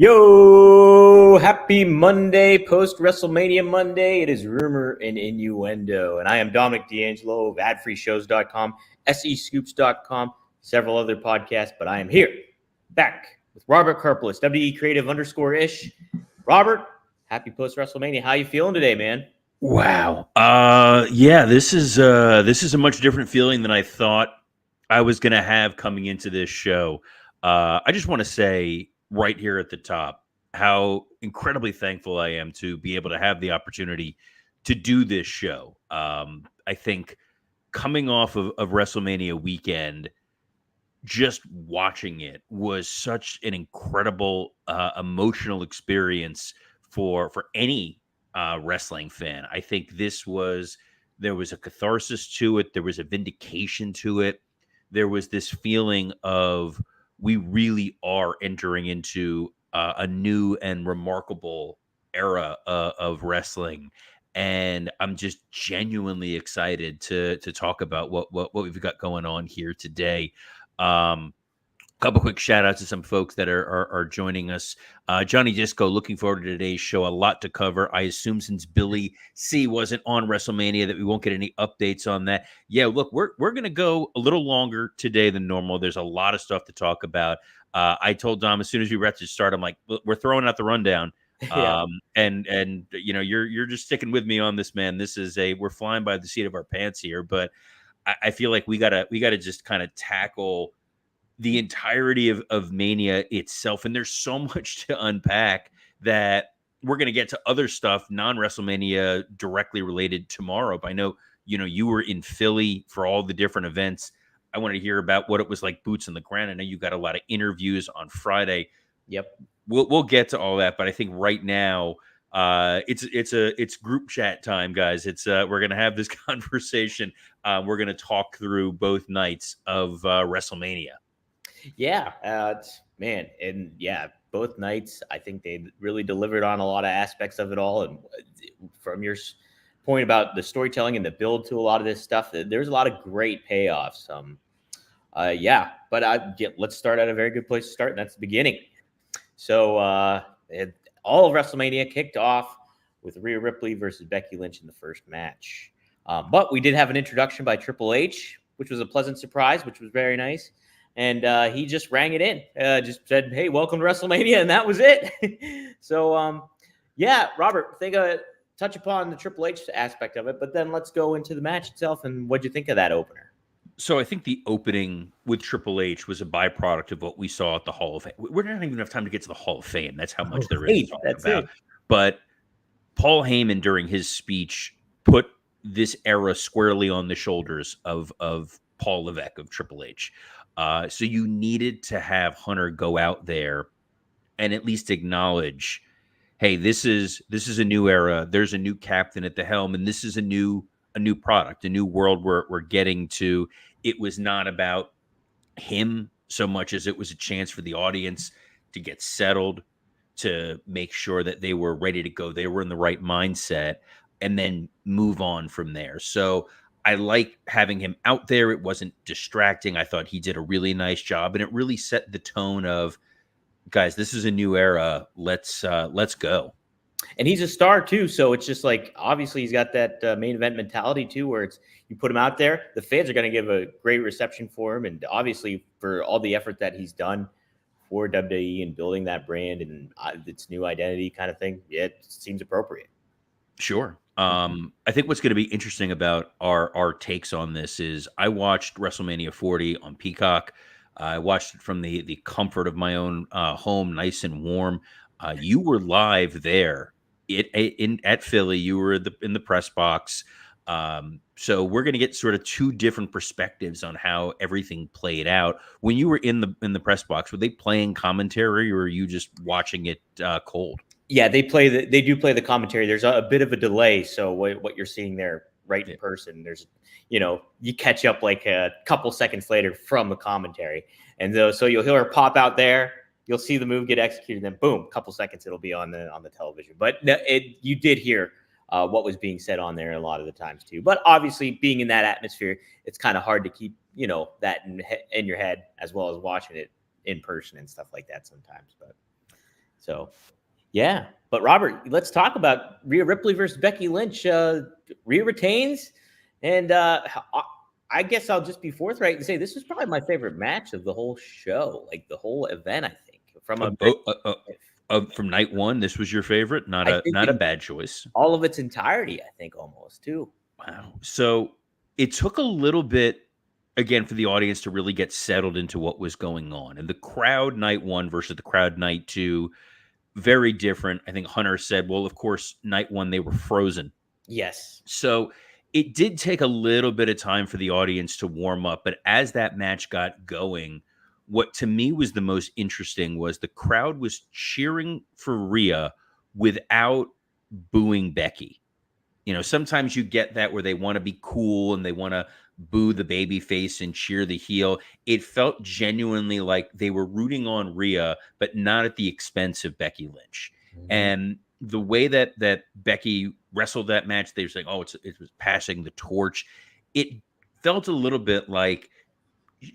Yo, happy Monday, post WrestleMania Monday. It is Rumor and Innuendo. And I am Dominic D'Angelo of adfreeshows.com, SEScoops.com, several other podcasts. But I am here, back with Robert Karpelis, WE Creative _ish. Robert, happy post WrestleMania. How you feeling today, man? Wow. Yeah, this is a much different feeling than I thought I was going to have coming into this show. I just want to say right here at the top how incredibly thankful I am to be able to have the opportunity to do this show. I think coming off of WrestleMania weekend, just watching it was such an incredible emotional experience for any wrestling fan. I think there was a catharsis to it, there was a vindication to it, there was this feeling of we really are entering into a new and remarkable era of wrestling. And I'm just genuinely excited to talk about what we've got going on here today. Um, Couple quick shout outs to some folks that are joining us. Johnny Disco, looking forward to today's show. A lot to cover. I assume since Billy C wasn't on WrestleMania that we won't get any updates on that. Yeah, look, we're gonna go a little longer today than normal. There's a lot of stuff to talk about. I told Dom as soon as we were to start, I'm like, we're throwing out the rundown. Yeah. And you know, you're just sticking with me on this, man. We're flying by the seat of our pants here, but I feel like we gotta just kind of tackle the entirety of Mania itself. And there's so much to unpack that we're going to get to other stuff, non-WrestleMania directly related tomorrow. But I know, you were in Philly for all the different events. I wanted to hear about what it was like boots on the ground. I know you got a lot of interviews on Friday. Yep. We'll get to all that, but I think right now it's group chat time, guys. We're gonna have this conversation. We're gonna talk through both nights of WrestleMania. Yeah, man, and yeah, both nights I think they really delivered on a lot of aspects of it all. And from your point about the storytelling and the build to a lot of this stuff, there's a lot of great payoffs. Yeah, but let's start at a very good place to start, and that's the beginning. So all of WrestleMania kicked off with Rhea Ripley versus Becky Lynch in the first match. But we did have an introduction by Triple H, which was a pleasant surprise, which was very nice. And he just rang it in, just said, "Hey, welcome to WrestleMania," and that was it. So, yeah, Robert, touch upon the Triple H aspect of it, but then let's go into the match itself. And what'd you think of that opener? So I think the opening with Triple H was a byproduct of what we saw at the Hall of Fame. We're not even have time to get to the Hall of Fame. That's how much there is to talk That's about. it. But Paul Heyman, during his speech, put this era squarely on the shoulders of Paul Levesque, of Triple H. So you needed to have Hunter go out there and at least acknowledge, hey, this is a new era. There's a new captain at the helm, and this is a new product, a new world we're getting to. It was not about him so much as it was a chance for the audience to get settled, to make sure that they were ready to go, they were in the right mindset, and then move on from there. So I like having him out there. It wasn't distracting. I thought he did a really nice job, and it really set the tone of, guys, this is a new era. Let's go. And he's a star too, so it's just like obviously he's got that main event mentality too, where it's you put him out there, the fans are going to give a great reception for him, and obviously for all the effort that he's done for WWE and building that brand and its new identity kind of thing, yeah, it seems appropriate. Sure. I think what's going to be interesting about our takes on this is I watched WrestleMania 40 on Peacock. I watched it from the comfort of my own home, nice and warm. You were live there at Philly. You were in the press box. So we're going to get sort of two different perspectives on how everything played out. When you were in the press box, were they playing commentary, or were you just watching it cold? Yeah, they do play the commentary. There's a bit of a delay, so what you're seeing there right in person, there's you catch up like a couple seconds later from the commentary, and so you'll hear her pop out there. You'll see the move get executed, and then boom, a couple seconds it'll be on the television. But you did hear what was being said on there a lot of the times too. But obviously, being in that atmosphere, it's kind of hard to keep that in your head as well as watching it in person and stuff like that sometimes. But So yeah, but Robert, let's talk about Rhea Ripley versus Becky Lynch. Rhea retains, and I guess I'll just be forthright and say this was probably my favorite match of the whole show, like the whole event. I think from a From night one, this was your favorite. Not I a think not a in bad choice. all of its entirety, I think almost too. Wow. So it took a little bit again for the audience to really get settled into what was going on, and the crowd night one versus the crowd night two, very different. I think Hunter said, "Well, of course, night one they were frozen." Yes, So it did take a little bit of time for the audience to warm up. But as that match got going, what to me was the most interesting was the crowd was cheering for Rhea without booing Becky. You know, sometimes you get that where they want to be cool and they want to boo the baby face and cheer the heel. It felt genuinely like they were rooting on Rhea, but not at the expense of Becky Lynch. mm-hmm. And the way that Becky wrestled that match, they were saying, "Oh, it was passing the torch." It felt a little bit like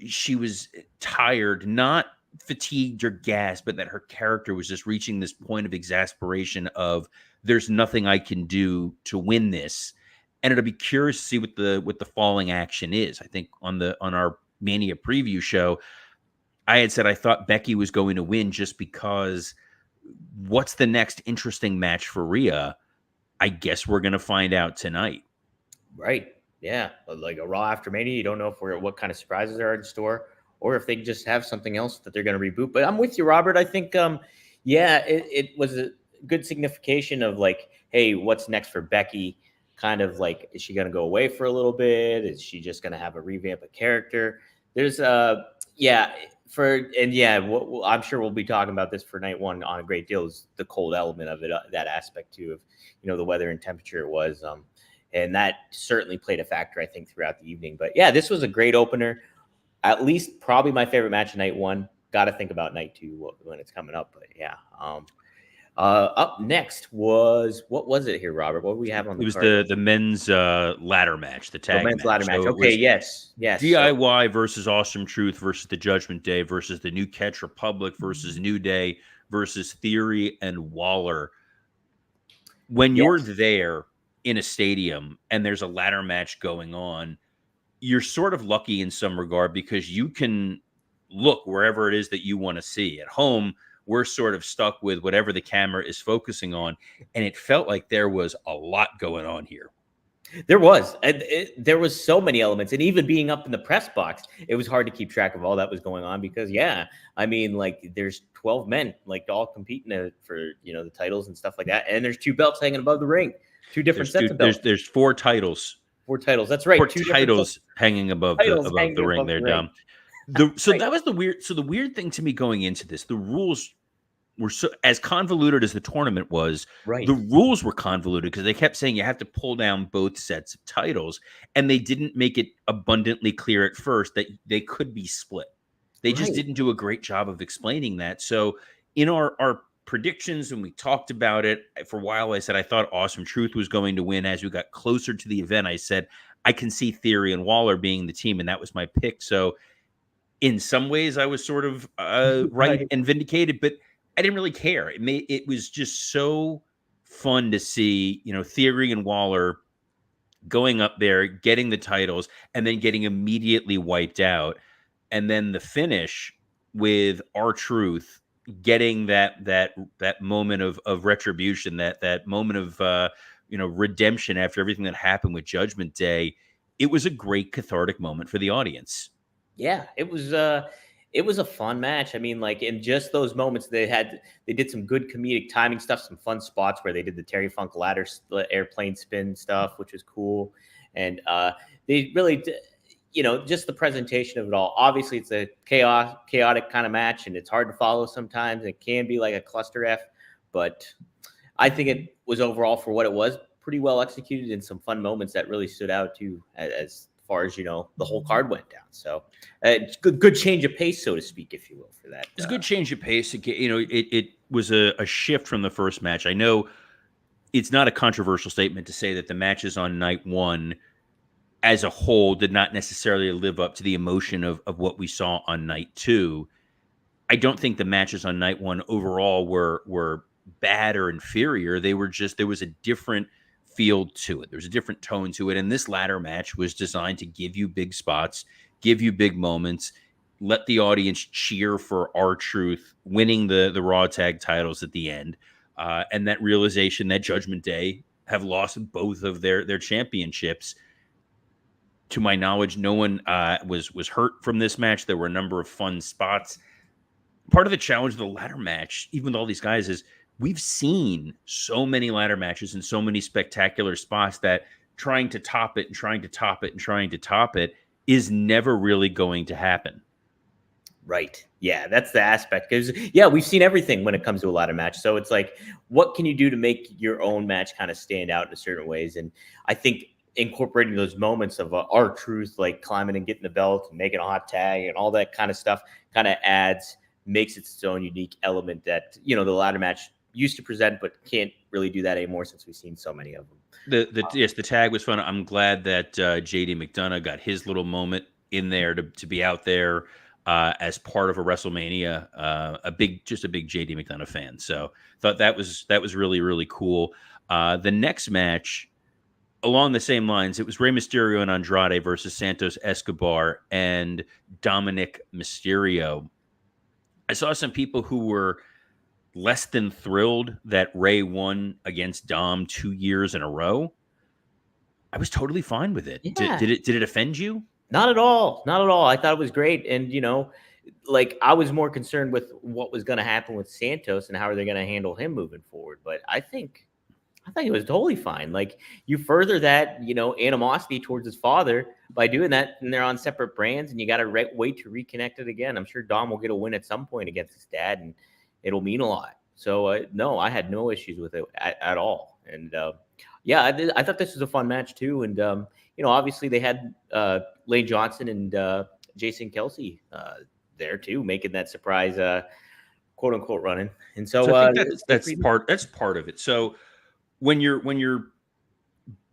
she was tired, not fatigued or gassed, but that her character was just reaching this point of exasperation of there's nothing I can do to win this. And it'll be curious to see what the falling action is. I think on our Mania preview show, I had said I thought Becky was going to win just because what's the next interesting match for Rhea? I guess we're going to find out tonight. Right. Yeah. Like a Raw after Mania, you don't know if what kind of surprises are in store or if they just have something else that they're going to reboot. But I'm with you, Robert. I think, yeah, it was a good signification of like, hey, what's next for Becky? Kind of like, is she going to go away for a little bit? Is she just going to have a revamp of character? There's, yeah, I'm sure we'll be talking about this for night one on a great deal is the cold element of it, that aspect too of, the weather and temperature it was. And that certainly played a factor, I think, throughout the evening. But yeah, this was a great opener. At least probably my favorite match of night one. Got to think about night two when it's coming up. But yeah, up next was what was it here, Robert? What do we have on the It was card? the men's ladder match, the tag Men's ladder match. match. So it Okay, was yes. So, DIY versus Awesome Truth versus the Judgment Day versus the New Catch Republic versus New Day versus Theory and Waller. When you're yes. there in a stadium and there's a ladder match going on, you're sort of lucky in some regard because you can look wherever it is that you want to see. At home, we're sort of stuck with whatever the camera is focusing on. And it felt like there was a lot going on here. There was. There was so many elements. And even being up in the press box, it was hard to keep track of all that was going on because, yeah, I mean, like there's 12 men, like all competing for, the titles and stuff like that. And there's two belts hanging above the ring, two different sets of belts. There's four titles. Four titles. That's right. Four Two titles hanging above the ring there, Dom. So right. that was the weird. So the weird thing to me going into this, the rules were so as convoluted as the tournament was. Right. The rules were convoluted because they kept saying you have to pull down both sets of titles, and they didn't make it abundantly clear at first that they could be split. They just didn't do a great job of explaining that. So in our predictions, when we talked about it for a while, I said I thought Awesome Truth was going to win. As we got closer to the event, I said I can see Theory and Waller being the team, and that was my pick. So in some ways, I was sort of right and vindicated, but I didn't really care. It was just so fun to see, Theory and Waller going up there, getting the titles, and then getting immediately wiped out, and then the finish with R-Truth getting that moment of retribution, that moment of redemption after everything that happened with Judgment Day. It was a great cathartic moment for the audience. Yeah, it was a fun match. I mean, like in just those moments, they did some good comedic timing stuff, some fun spots where they did the Terry Funk ladder airplane spin stuff, which was cool, and they really, just the presentation of it all. Obviously, it's a chaotic kind of match, and it's hard to follow sometimes. It can be like a cluster F, but I think it was overall for what it was pretty well executed and some fun moments that really stood out too as far as the whole card went down. So good change of pace, so to speak, if you will, for that. It's a good change of pace. It was a shift from the first match. I know it's not a controversial statement to say that the matches on night one as a whole did not necessarily live up to the emotion of what we saw on night two. I don't think the matches on night one overall were bad or inferior. They were just there was a different feel to it. There was a different tone to it. And this ladder match was designed to give you big spots, give you big moments, let the audience cheer for R-Truth winning the Raw tag titles at the end. And that realization that Judgment Day have lost both of their championships. To my knowledge, no one was hurt from this match. There were a number of fun spots. Part of the challenge of the ladder match, even with all these guys, is we've seen so many ladder matches and so many spectacular spots that trying to top it and trying to top it and trying to top it is never really going to happen. Right. Yeah, that's the aspect. Because yeah, we've seen everything when it comes to a ladder match. So it's like, what can you do to make your own match kind of stand out in certain ways? And I think incorporating those moments of R-Truth, like climbing and getting the belt and making a hot tag and all that kind of stuff, kind of makes it its own unique element that the ladder match used to present, but can't really do that anymore since we've seen so many of them. Yes, the tag was fun. I'm glad that JD McDonough got his little moment in there to be out there as part of a WrestleMania. A big JD McDonough fan. So thought that was really, really cool. The next match, along the same lines, it was Rey Mysterio and Andrade versus Santos Escobar and Dominic Mysterio. I saw some people who were less than thrilled that Rey won against Dom 2 years in a row. I was totally fine with it. Yeah. Did it offend you? Not at all. Not at all. I thought it was great. And, like I was more concerned with what was going to happen with Santos and how are they going to handle him moving forward. But I think it was totally fine. Like you further that, animosity towards his father by doing that, and they're on separate brands, and you got to wait to reconnect it again. I'm sure Dom will get a win at some point against his dad, and it'll mean a lot. So no, I had no issues with it at all. And yeah, I thought this was a fun match too. And obviously they had Lane Johnson and Jason Kelsey there too, making that surprise quote unquote running. And so I think that's part of it. So when you're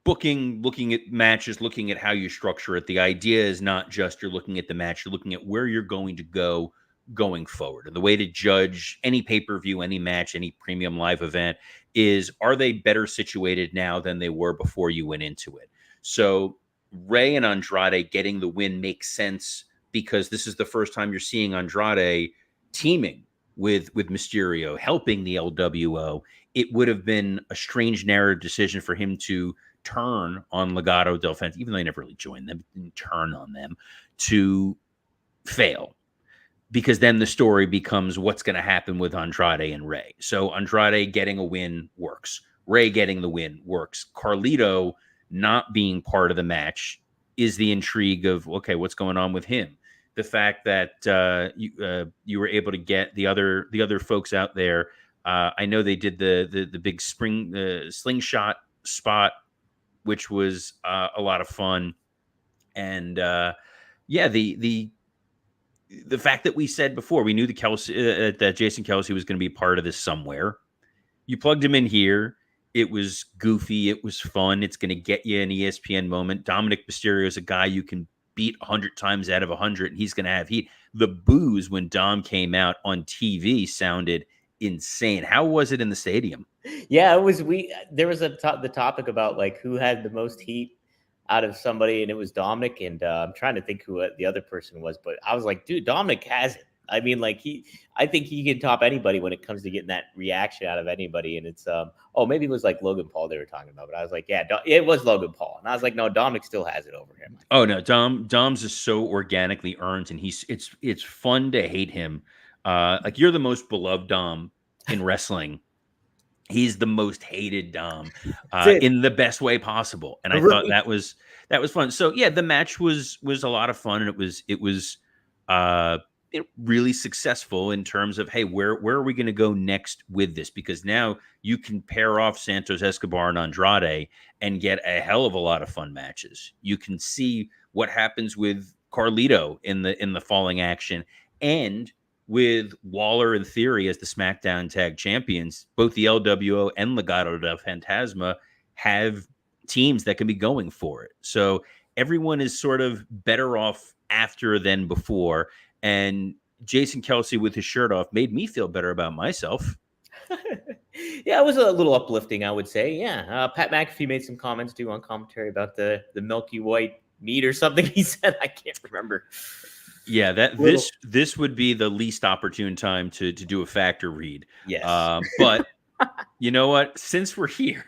looking at matches, looking at how you structure it, the idea is not just you're looking at the match, you're looking at where you're going to go going forward. And the way to judge any pay-per-view, any match, any premium live event is, are they better situated now than they were before you went into it? So Rey and Andrade getting the win makes sense because this is the first time you're seeing Andrade teaming with Mysterio, helping the LWO. It would have been a strange narrative decision for him to turn on Legado del Fantasma, even though he never really joined them, didn't turn on them, to fail. Because then the story becomes what's going to happen with Andrade and Rey. So Andrade getting a win works. Rey getting the win works. Carlito not being part of the match is the intrigue of, okay, what's going on with him? The fact that you were able to get the other folks out there. I know they did the big slingshot spot, which was a lot of fun. And yeah, the fact that we said before, we knew that Jason Kelsey was going to be part of this somewhere. You plugged him in here. It was goofy. It was fun. It's going to get you an ESPN moment. Dominic Mysterio is a guy you can beat 100 times out of 100, and he's going to have heat. The boos when Dom came out on TV sounded insane. How was it in the stadium? Yeah, it was. There was the topic about like who had the most heat out of somebody, and it was Dominic. And I'm trying to think who the other person was, but I was like, dude, Dominic has it. I mean, like I think he can top anybody when it comes to getting that reaction out of anybody. And it's maybe it was like Logan Paul they were talking about, but I was like, yeah, it was Logan Paul, and I was like, no, Dominic still has it over him. Oh no, Dom's is so organically earned, and it's fun to hate him. Like you're the most beloved Dom in wrestling. He's the most hated Dom in the best way possible, and I thought that was fun. So yeah, the match was a lot of fun, and it was really successful in terms of, hey, where are we going to go next with this? Because now you can pair off Santos Escobar and Andrade and get a hell of a lot of fun matches. You can see what happens with Carlito in the falling action, and with Waller and Theory as the SmackDown Tag Champions. Both the LWO and Legado del Fantasma have teams that can be going for it. So everyone is sort of better off after than before. And Jason Kelsey with his shirt off made me feel better about myself. Yeah, it was a little uplifting, I would say. Yeah, Pat McAfee made some comments too on commentary about the milky white meat or something. He said, I can't remember. Yeah, that Little, this would be the least opportune time to do a factor read. yes. But you know what? Since we're here,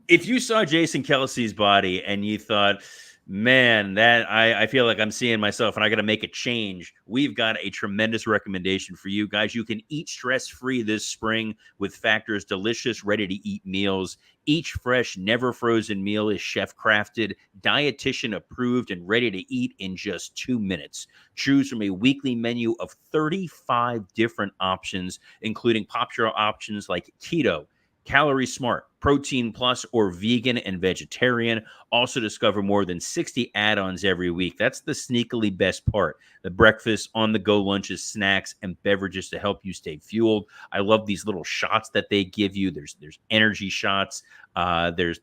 if you saw Jason Kelsey's body and you thought, man, that I feel like I'm seeing myself and I got to make a change, we've got a tremendous recommendation for you guys. You can eat stress-free this spring with Factor's delicious, ready-to-eat meals. Each fresh, never frozen meal is chef-crafted, dietitian approved, and ready to eat in just 2 minutes. Choose from a weekly menu of 35 different options, including popular options like keto, Calorie Smart, Protein Plus, or vegan and vegetarian. Also discover more than 60 add-ons every week. That's the sneakily best part. The breakfast, on-the-go lunches, snacks, and beverages to help you stay fueled. I love these little shots that they give you. There's energy shots. They're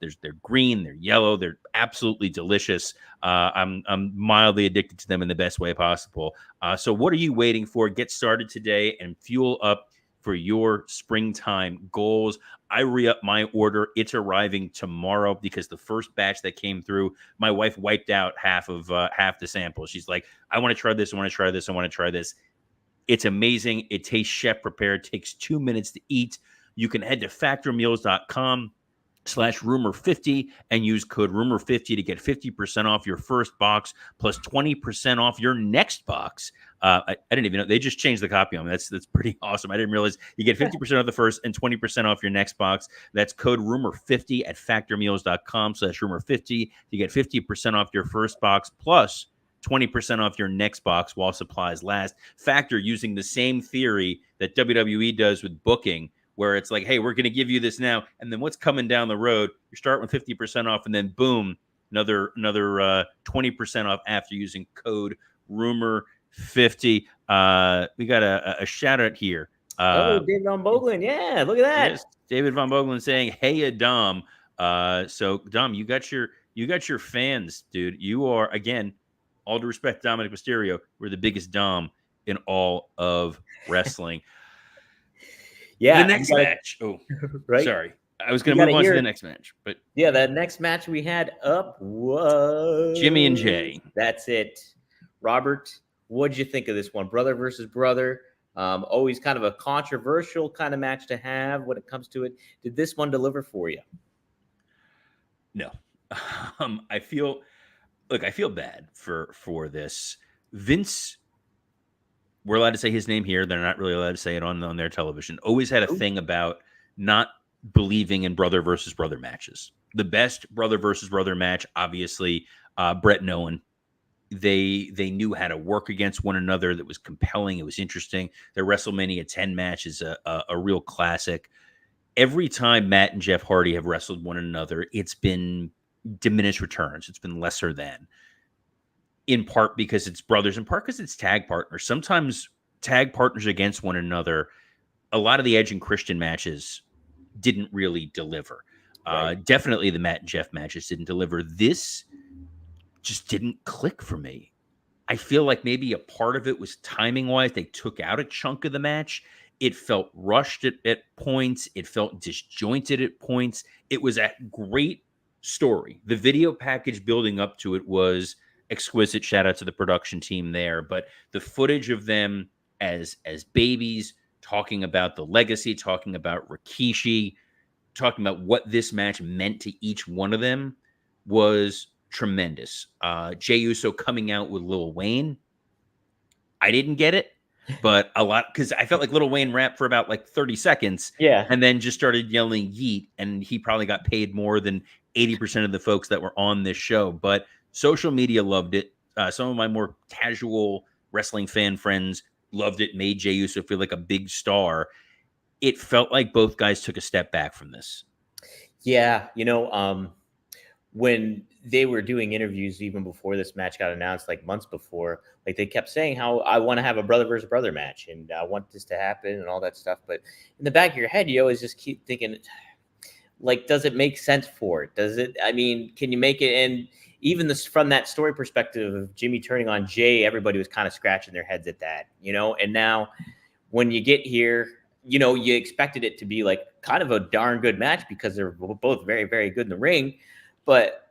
green, they're yellow, they're absolutely delicious. I'm mildly addicted to them in the best way possible. So what are you waiting for? Get started today and fuel up for your springtime goals. I re-up my order. It's arriving tomorrow because the first batch that came through, my wife wiped out half the sample. She's like, I want to try this. I want to try this. I want to try this. It's amazing. It tastes chef prepared. Takes 2 minutes to eat. You can head to factormeals.com/rumor50 and use code rumor50 to get 50% off your first box plus 20% off your next box. I didn't even know they just changed the copy on me. That's pretty awesome. I didn't realize you get 50% off the first and 20% off your next box. That's code rumor50 at factormeals.com/rumor50 to get 50% off your first box plus 20% off your next box while supplies last. Factor using the same theory that WWE does with booking, where it's like, hey, we're going to give you this now, and then what's coming down the road? You're starting with 50% off, and then boom, another 20% off after using code rumor50. We got a shout out here. David Von Boglin. Yeah, look at that. Yes, David Von Boglin saying, "Hey, Dom." So Dom, you got your fans, dude. You are, again, all due respect, Dominic Mysterio, we're the biggest Dom in all of wrestling. Yeah, The next match. Oh, right. Sorry. I was going to move on to the next match, but yeah, that next match we had up was Jimmy and Jay. That's it. Robert, what did you think of this one? Brother versus brother. Always kind of a controversial kind of match to have when it comes to it. Did this one deliver for you? No. I feel bad for this. Vince, we're allowed to say his name here. They're not really allowed to say it on their television. Always had a thing about not believing in brother versus brother matches. The best brother versus brother match, obviously, Brett and Owen. They knew how to work against one another. That was compelling. It was interesting. Their WrestleMania 10 match is a real classic. Every time Matt and Jeff Hardy have wrestled one another, it's been diminished returns. It's been lesser than. In part because it's brothers, in part because it's tag partners. Sometimes tag partners against one another. A lot of the Edge and Christian matches didn't really deliver. Right. Definitely the Matt and Jeff matches didn't deliver. This just didn't click for me. I feel like maybe a part of it was timing wise. They took out a chunk of the match. It felt rushed at points. It felt disjointed at points. It was a great story. The video package building up to it was exquisite. Shout out to the production team there. But the footage of them as babies, talking about the legacy, talking about Rikishi, talking about what this match meant to each one of them was tremendous. Jey Uso coming out with Lil Wayne. I didn't get it, but a lot, because I felt like Lil Wayne rapped for about like 30 seconds. Yeah. And then just started yelling yeet. And he probably got paid more than 80% of the folks that were on this show. But social media loved it. Some of my more casual wrestling fan friends loved it, made Jey Uso feel like a big star. It felt like both guys took a step back from this. Yeah. When they were doing interviews, even before this match got announced, like months before, like they kept saying how I want to have a brother versus brother match and I want this to happen and all that stuff. But in the back of your head, you always just keep thinking, like, does it make sense for it? Does it? I mean, can you make it? And even this from that story perspective of Jimmy turning on Jay, everybody was kind of scratching their heads at that, And now when you get here, you expected it to be like kind of a darn good match because they're both very, very good in the ring, but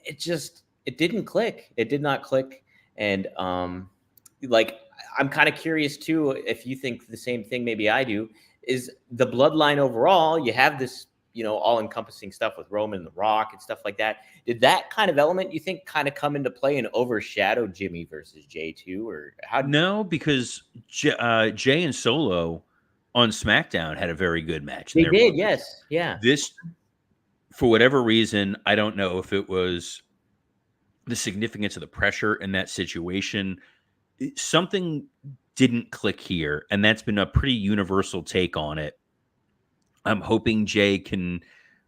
it didn't click. It did not click. And like I'm kind of curious too if you think the same thing maybe I do, is the bloodline overall, you have this, all encompassing stuff with Roman and The Rock and stuff like that. Did that kind of element you think kind of come into play and overshadow Jimmy versus Jay too, or how? No, because Jay and Solo on SmackDown had a very good match in They their did, brothers. yes. Yeah. This, for whatever reason, I don't know if it was the significance of the pressure in that situation. Something didn't click here, and that's been a pretty universal take on it. I'm hoping Jay can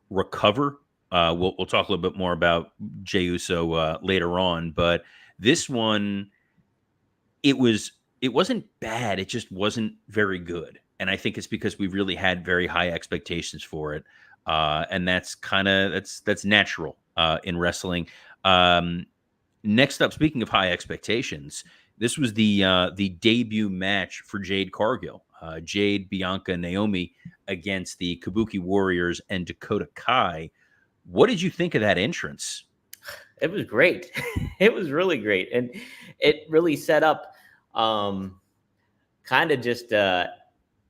recover. We'll talk a little bit more about Jey Uso later on, but this one, it wasn't bad. It just wasn't very good, and I think it's because we really had very high expectations for it, and that's natural in wrestling. Um, Next up, speaking of high expectations, this was the debut match for Jade Cargill. Jade, Bianca, Naomi against the Kabuki Warriors and Dakota Kai. What did you think of that entrance? It was great. It was really great. And it really set up um kind of just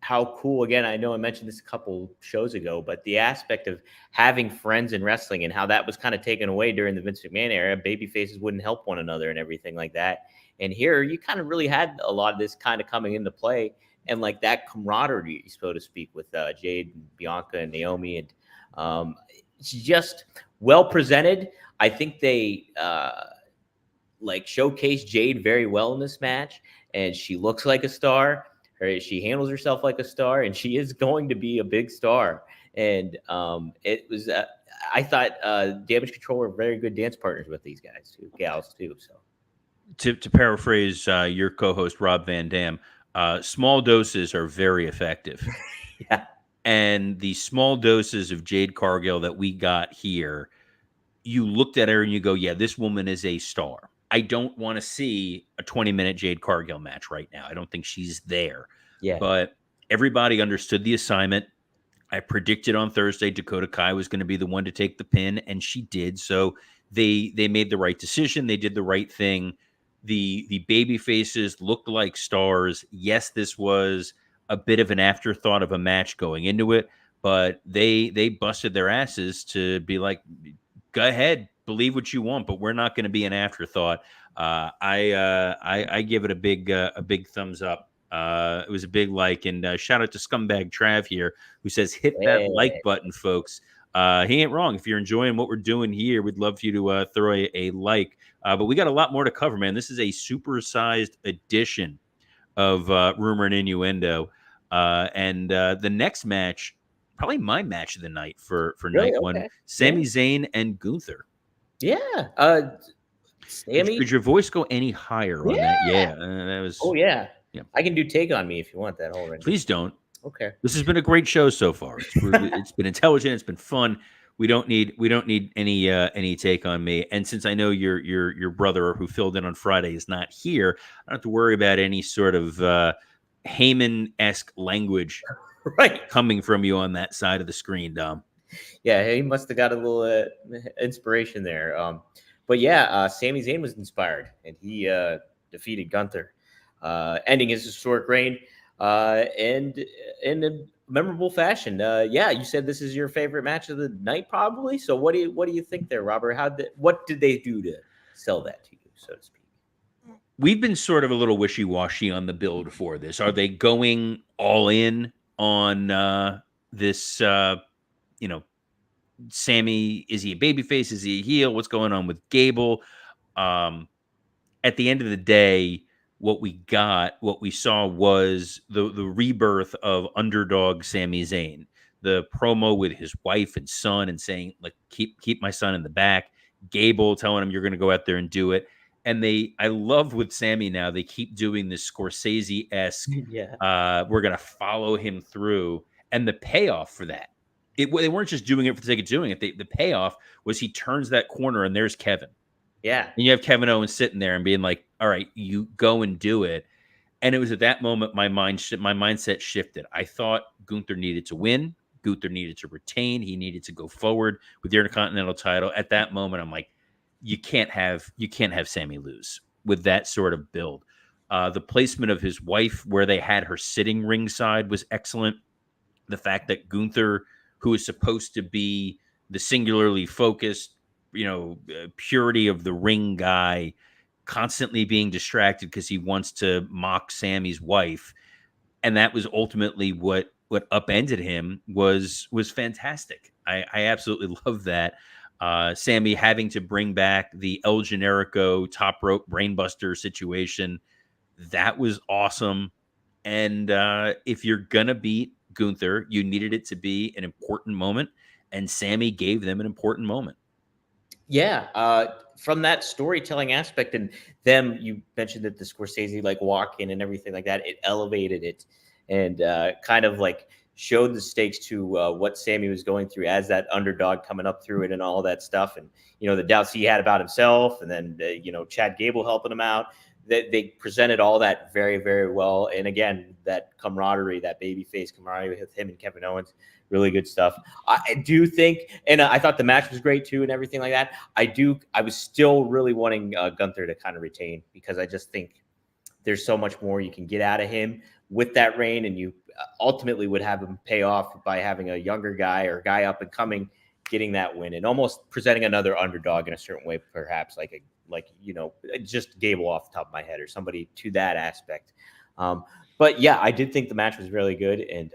how cool, again, I know I mentioned this a couple shows ago, but the aspect of having friends in wrestling and how that was kind of taken away during the Vince McMahon era. Baby faces wouldn't help one another and everything like that. And here you kind of really had a lot of this kind of coming into play, and like that camaraderie, so to speak, with Jade and Bianca and Naomi. And it's just well presented. I think they like showcase Jade very well in this match, and she looks like a star. She handles herself like a star, and she is going to be a big star. And it was, I thought, Damage Control were very good dance partners with these guys too, gals too. So To paraphrase your co-host Rob Van Dam, small doses are very effective. yeah, And the small doses of Jade Cargill that we got here, you looked at her and you go, yeah, this woman is a star. I don't want to see a 20-minute Jade Cargill match right now. I don't think she's there. yeah, But everybody understood the assignment. I predicted on Thursday Dakota Kai was going to be the one to take the pin, and she did. So they made the right decision. They did the right thing. The baby faces looked like stars. Yes, this was a bit of an afterthought of a match going into it, but they busted their asses to be like, go ahead, believe what you want, but we're not going to be an afterthought. I give it a big thumbs up. It was a big like, and shout out to Scumbag Trav here, who says hit that like yeah. button, folks. He ain't wrong. If you're enjoying what we're doing here, we'd love for you to throw a like. But we got a lot more to cover, man. This is a supersized edition of Rumor and Innuendo, and the next match, probably my match of the night for Really? night one, Okay. Yeah, Sami Zayn and Gunther. yeah. Could Sammy. your voice go any higher on that? Yeah. Yeah, that was. Oh yeah. Yeah. I can do Take on Me if you want that whole rendition. Please don't. Okay. This has been a great show so far. It's been intelligent. It's been fun. We don't need any take on me. And since I know your brother who filled in on Friday is not here, I don't have to worry about any sort of Heyman-esque language Right. coming from you on that side of the screen, Dom. Yeah, he must have got a little inspiration there. But yeah, Sami Zayn was inspired, and he defeated Gunther, ending his historic reign, and in a memorable fashion. Yeah, you said this is your favorite match of the night, probably. So what do you think there, Robert? What did they do to sell that to you, so to speak? We've been sort of a little wishy-washy on the build for this. Are they going all in on this? You know, Sammy, is he a babyface? Is he a heel? What's going on with Gable? Um, at the end of the day, what we saw was the rebirth of underdog Sami Zayn. The promo with his wife and son and saying, like, keep my son in the back. Gable telling him you're going to go out there and do it. And I love with Sammy now, they keep doing this Scorsese-esque, Yeah. we're going to follow him through. And the payoff for that, They weren't just doing it for the sake of doing it. The payoff was he turns that corner and there's Kevin. Yeah. And you have Kevin Owens sitting there and being like, all right, you go and do it. And it was at that moment my mindset shifted. I thought Gunther needed to win. Gunther needed to retain. He needed to go forward with the Intercontinental title. At that moment, I'm like, you can't have Sammy lose with that sort of build. The placement of his wife, where they had her sitting ringside, was excellent. The fact that Gunther, who is supposed to be the singularly focused, purity of the ring guy, constantly being distracted because he wants to mock Sammy's wife, and that was ultimately what upended him was fantastic. I absolutely love that. Sammy having to bring back the El Generico top rope brainbuster situation, that was awesome. And if you're gonna beat Gunther, you needed it to be an important moment, and Sammy gave them an important moment. Yeah, from that storytelling aspect, and them, you mentioned that the Scorsese like walk in and everything like that, it elevated it and kind of like showed the stakes to what Sammy was going through as that underdog coming up through it and all that stuff, and the doubts he had about himself, and then Chad Gable helping him out. They presented all that very, very well, and again, that camaraderie, that babyface camaraderie with him and Kevin Owens, really good stuff. I do think, and I thought the match was great too, and everything like that. I was still really wanting Gunther to kind of retain, because I just think there's so much more you can get out of him with that reign, and you ultimately would have him pay off by having a younger guy or guy up and coming getting that win, and almost presenting another underdog in a certain way, perhaps like just Gable off the top of my head, or somebody to that aspect. But yeah, I did think the match was really good, and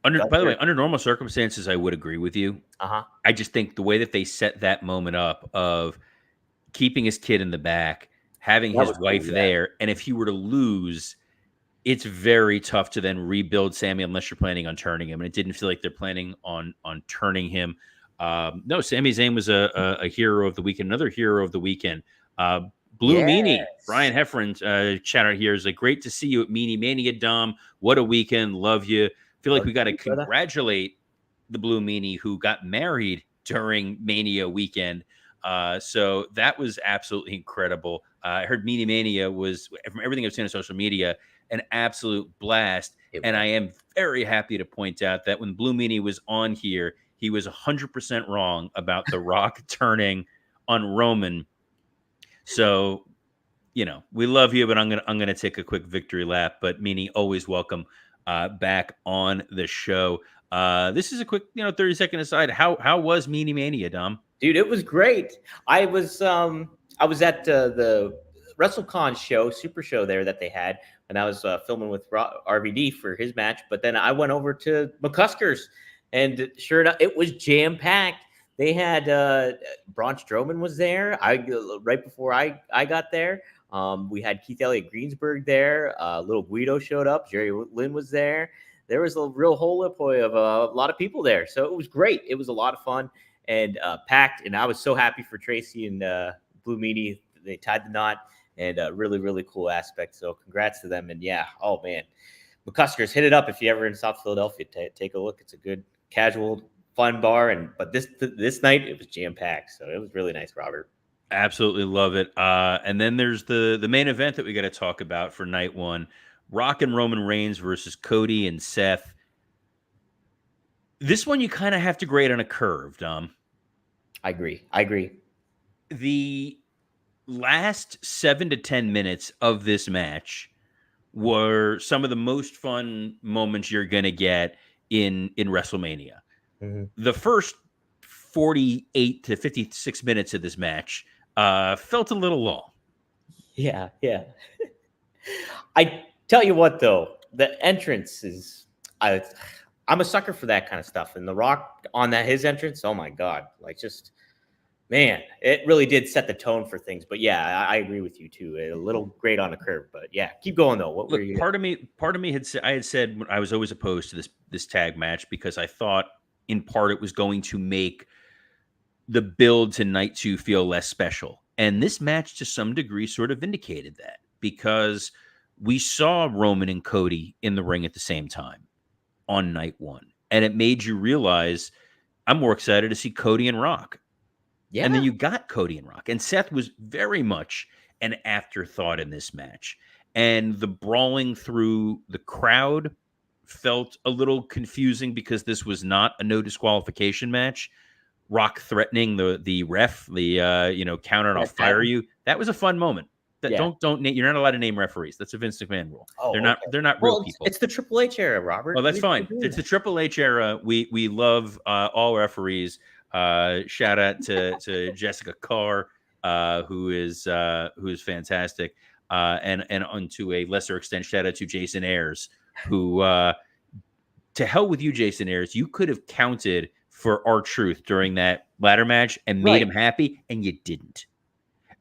By the way, under normal circumstances, I would agree with you. Uh-huh. I just think the way that they set that moment up of keeping his kid in the back, having That his was wife cool, yeah. there, and if he were to lose, it's very tough to then rebuild Sammy unless you're planning on turning him. And it didn't feel like they're planning on turning him. No, Sami Zayn was a hero of the weekend, another hero of the weekend. Blue Meanie, Yes. Brian Heffron, shout out here, is like, great to see you at Meanie Mania, Dom. What a weekend. Love you. Feel like Love we got to you, brother. congratulate the Blue Meanie who got married during Mania weekend. So that was absolutely incredible. I heard Meanie Mania was, from everything I've seen on social media, an absolute blast. It And I was. am very happy to point out that when Blue Meanie was on here, he was 100% wrong about The Rock turning on Roman. So, we love you, but I'm gonna take a quick victory lap. But Meanie, always welcome back on the show. This is a quick, 30-second aside. How was Meanie Mania, Dom? Dude, it was great. I was at the WrestleCon show, Super Show there that they had, and I was filming with RVD for his match. But then I went over to McCusker's, and sure enough, it was jam packed. They had Braun Strowman was there. I right before I got there. We had Keith Elliott Greensburg there. Little Guido showed up. Jerry Lynn was there. There was a real hole of a lot of people there, so it was great. It was a lot of fun and packed. And I was so happy for Tracy and Blue Meanie. They tied the knot, and really, really cool aspect. So congrats to them. And yeah, oh man, McCuskers, hit it up if you're ever in South Philadelphia. Take a look. It's a good, casual, fun bar. But this night it was jam packed, so it was really nice, Robert. Absolutely love it. And then there's the main event that we got to talk about for night one: Rock and Roman Reigns versus Cody and Seth. This one you kind of have to grade on a curve, Dom. I agree. The last 7 to 10 minutes of this match were some of the most fun moments you're going to get in WrestleMania. Mm-hmm. The first 48 to 56 minutes of this match felt a little long. Yeah. I tell you what, though, the entrance is. I'm a sucker for that kind of stuff, and The Rock on his entrance. Oh my god! Just man, it really did set the tone for things. But yeah, I agree with you too. A little great on the curve, but yeah, keep going though. What were Look, you? part of me had said I was always opposed to this tag match because I thought in part it was going to make the build to night 2 feel less special. And this match to some degree sort of vindicated that, because we saw Roman and Cody in the ring at the same time on night 1. and it made you realize I'm more excited to see Cody and Rock. And then Yeah. you got Cody and Rock. And Seth was very much an afterthought in this match. And the brawling through the crowd felt a little confusing because this was not a no disqualification match. Rock threatening the ref, count it, I'll That fire pattern. you. That was a fun moment. That Yeah. don't you're not allowed to name referees. That's a Vince McMahon rule. Oh, okay. They're not real Well, people. it's the Triple H era, Well, Robert. that's We're fine. doing It's the that. Triple H era. We love all referees. Shout out to Jessica Carr, who is fantastic, and onto a lesser extent, shout out to Jason Ayers, who to hell with you, Jason Ayers. You could have counted for R-Truth during that ladder match and made Right. him happy, and you didn't.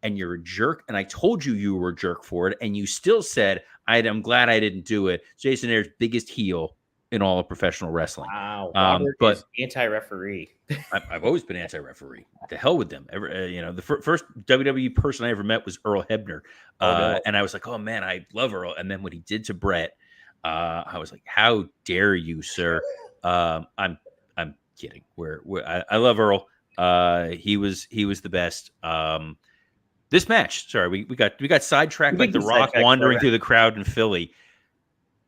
And you're a jerk. And I told you you were a jerk for it, and you still said, I'm glad I didn't do it. Jason Ayers, biggest heel in all of professional wrestling. Wow. Robert But is anti-referee. I've always been anti-referee. The hell with them. The first WWE person I ever met was Earl Hebner, Oh no. and I was like, "Oh man, I love Earl." And then what he did to Brett, I was like, "How dare you, sir?" I'm kidding. I love Earl. He was the best. This match, sorry, we got sidetracked We like did The get Rock sidetracked, wandering right? through the crowd in Philly.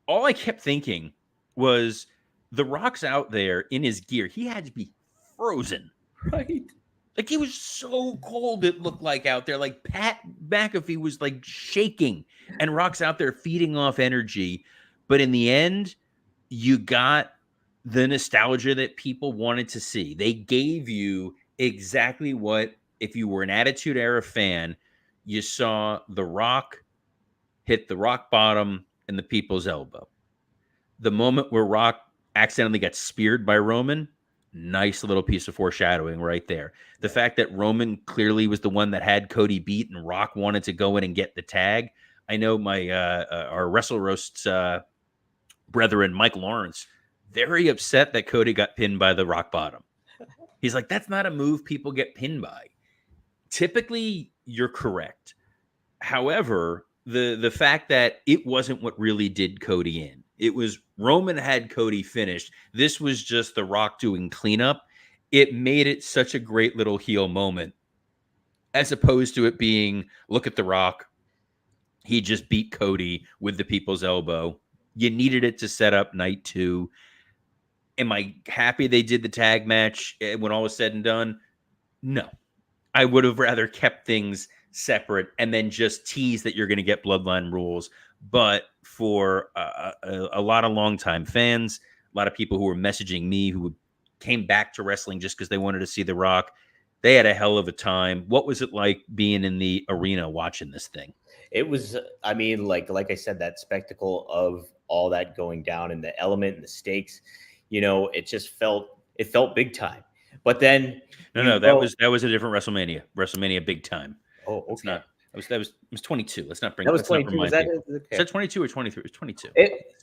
All I kept thinking was The Rock's out there in his gear. He had to be frozen. Right. Like he was so cold, it looked like out there. Like Pat McAfee was like shaking, and Rock's out there feeding off energy. But in the end, you got the nostalgia that people wanted to see. They gave you exactly what, if you were an Attitude Era fan, you saw The Rock hit the rock bottom and the people's elbow. The moment where Rock accidentally got speared by Roman, nice little piece of foreshadowing right there. The fact that Roman clearly was the one that had Cody beat and Rock wanted to go in and get the tag. I know my our Wrestle Roasts brethren, Mike Lawrence, very upset that Cody got pinned by the rock bottom. He's like, that's not a move people get pinned by. Typically, you're correct. However, the fact that it wasn't what really did Cody in. It was Roman had Cody finished. This was just The Rock doing cleanup. It made it such a great little heel moment, as opposed to it being, look at The Rock. He just beat Cody with the people's elbow. You needed it to set up night 2. Am I happy they did the tag match when all was said and done? No. I would have rather kept things separate and then just tease that you're going to get bloodline rules. But for a lot of longtime fans, a lot of people who were messaging me who came back to wrestling just because they wanted to see The Rock, they had a hell of a time. What was it like being in the arena watching this thing? It was, I mean, like I said, that spectacle of all that going down and the element and the stakes, it felt big time. But then No, you that go, was a different WrestleMania. WrestleMania big time. oh, It's okay. not. It was 22. Let's not That was let's not 22. Was remind that people. it? Is Okay. that 22 or 23? It was 22.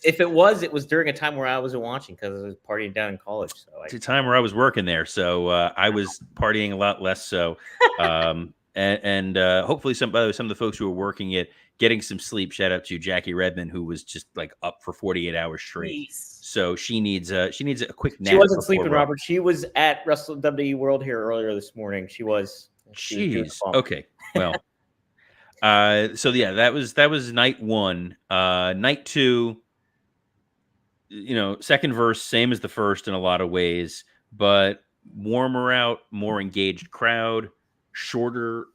If it was during a time where I wasn't watching because I was partying down in college. So It's a time where I was working there, so I was partying a lot less. So, hopefully some of the folks who were working it getting some sleep. Shout out to Jackie Redmond, who was just like up for 48 hours straight. jeez. So she needs a quick nap. She wasn't before sleeping, Raw. Robert. She was at WWE World here earlier this morning. She was doing the Jeez. bump. Okay. Well. So yeah, that was night 1. Night 2. Second verse, same as the first in a lot of ways, but warmer out, more engaged crowd, shorter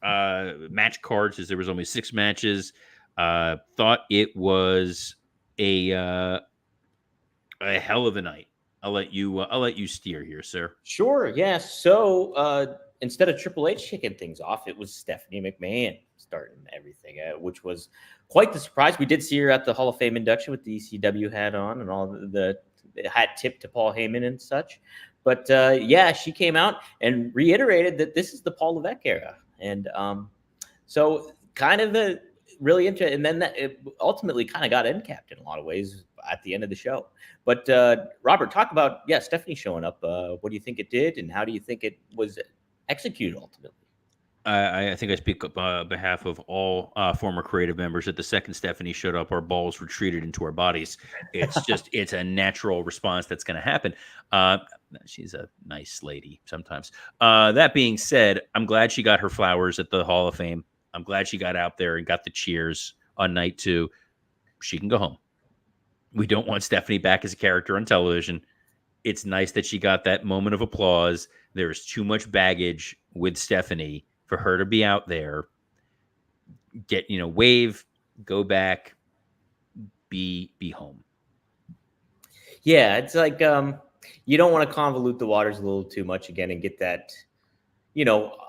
match cards, as there was only 6 matches. Thought it was a hell of a night. I'll let you steer here, sir. Sure, yeah. So instead of Triple H kicking things off, it was Stephanie McMahon starting everything, which was quite the surprise. We did see her at the Hall of Fame induction with the ECW hat on and all the hat tipped to Paul Heyman and such. But yeah, she came out and reiterated that this is the Paul Levesque era, and so kind of a really interesting. And then that it ultimately kind of got end capped in a lot of ways at the end of the show. But Robert, talk about Stephanie showing up. What do you think it did, and how do you think it was executed ultimately? I think I speak on behalf of all former creative members that the second Stephanie showed up, our balls retreated into our bodies. It's a natural response that's going to happen. Uh, she's a nice lady sometimes. That being said, I'm glad she got her flowers at the Hall of Fame. I'm glad she got out there and got the cheers on night 2. She can go home. We don't want Stephanie back as a character on television. It's nice that she got that moment of applause. There is too much baggage with Stephanie for her to be out there, get, wave, go back, be home. Yeah, it's like you don't want to convolute the waters a little too much again and get that,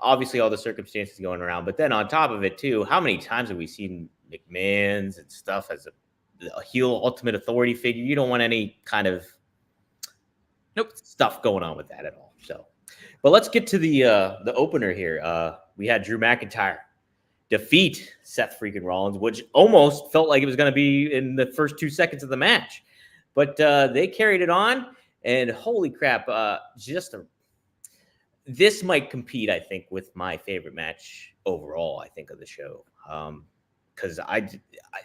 obviously all the circumstances going around, but then on top of it too, how many times have we seen McMahon's and stuff as a heel ultimate authority figure? You don't want any kind of stuff going on with that at all. So, but let's get to the opener here. We had Drew McIntyre defeat Seth freaking Rollins, which almost felt like it was going to be in the first 2 seconds of the match, but they carried it on. And holy crap, this might compete, I think, with my favorite match overall, I think, of the show. Because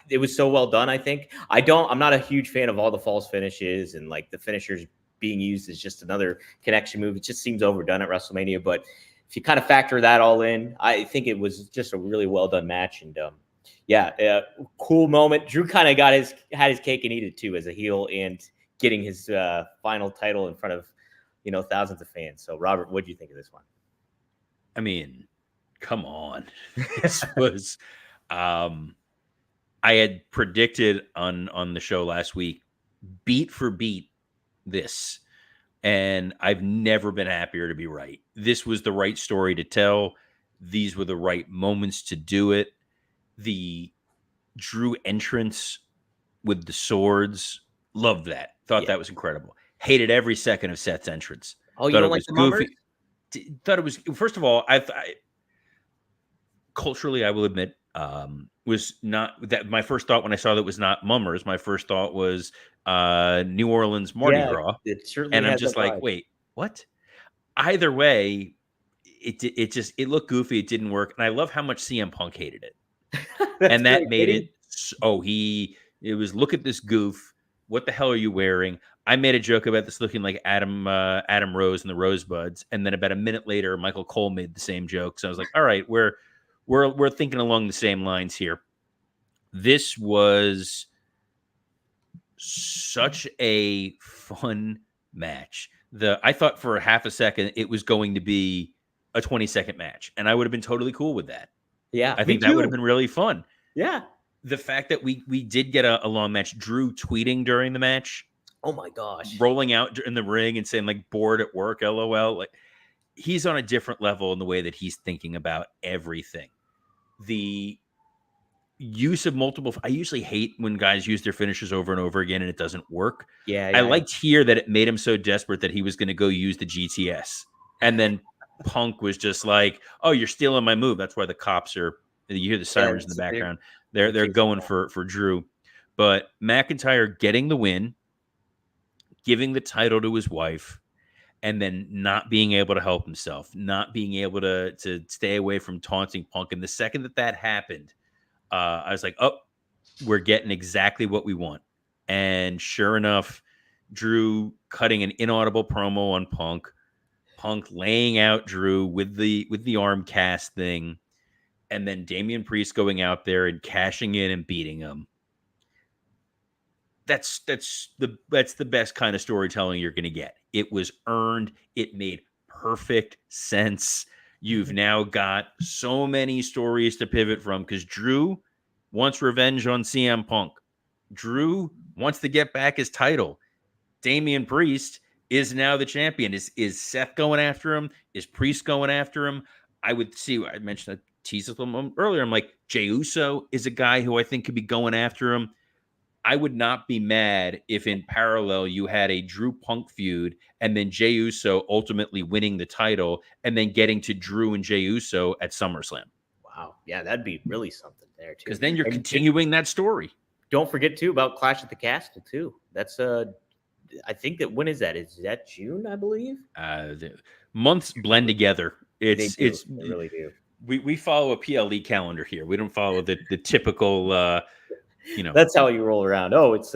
it was so well done. I think I'm not a huge fan of all the false finishes and like the finishers being used as just another connection move. It just seems overdone at WrestleMania. But if you kind of factor that all in, I think it was just a really well done match. And cool moment. Drew kind of had his cake and eat it too as a heel and getting his final title in front of thousands of fans. So Robert, what do you think of this one? I mean, come on. This was I had predicted on the show last week, beat for beat, this. And I've never been happier to be right. This was the right story to tell. These were the right moments to do it. The Drew entrance with the swords, loved that. Thought that was incredible. Hated every second of Seth's entrance. Oh, you don't like the mummers? Thought it was, first of all, I culturally, I will admit, was not that my first thought when I saw that was not mummers. My first thought was New Orleans Mardi Gras. It certainly and I'm just like, wait, what? Either way, it looked goofy. It didn't work. And I love how much CM Punk hated it. And that made it, it was, look at this goof. What the hell are you wearing? I made a joke about this looking like Adam Rose and the Rosebuds. And then about a minute later, Michael Cole made the same joke. So I was like, all right, we're thinking along the same lines here. This was such a fun match. I thought for a half a second it was going to be a 20-second match, and I would have been totally cool with that. Yeah, I think that would have been really fun. Yeah. The fact that we did get a long match, Drew tweeting during the match. Oh my gosh. Rolling out in the ring and saying like bored at work, LOL. Like he's on a different level in the way that he's thinking about everything. The use of multiple, I usually hate when guys use their finishers over and over again and it doesn't work. Yeah. I liked here that it made him so desperate that he was going to go use the GTS. And then Punk was just like, oh, you're stealing my move. That's why the cops are, you hear the sirens in the background. They're going for Drew. But McIntyre getting the win, giving the title to his wife, and then not being able to help himself, not being able to stay away from taunting Punk. And the second that happened, I was like, oh, we're getting exactly what we want. And sure enough, Drew cutting an inaudible promo on Punk laying out Drew with the arm cast thing, and then Damian Priest going out there and cashing in and beating him. That's the best kind of storytelling you're going to get. It was earned. It made perfect sense. You've now got so many stories to pivot from because Drew wants revenge on CM Punk. Drew wants to get back his title. Damian Priest is now the champion. Is Seth going after him? Is Priest going after him? I mentioned a tease a little earlier. I'm like, Jey Uso is a guy who I think could be going after him. I would not be mad if in parallel you had a Drew Punk feud and then Jey Uso ultimately winning the title and then getting to Drew and Jey Uso at SummerSlam. Wow. Yeah, that'd be really something there too. Because then you're continuing that story. Don't forget too about Clash at the Castle too. That's I think that when is that? Is that June, I believe? The months blend together. They really do. We follow a PLE calendar here. We don't follow the typical That's how you roll around. Oh, it's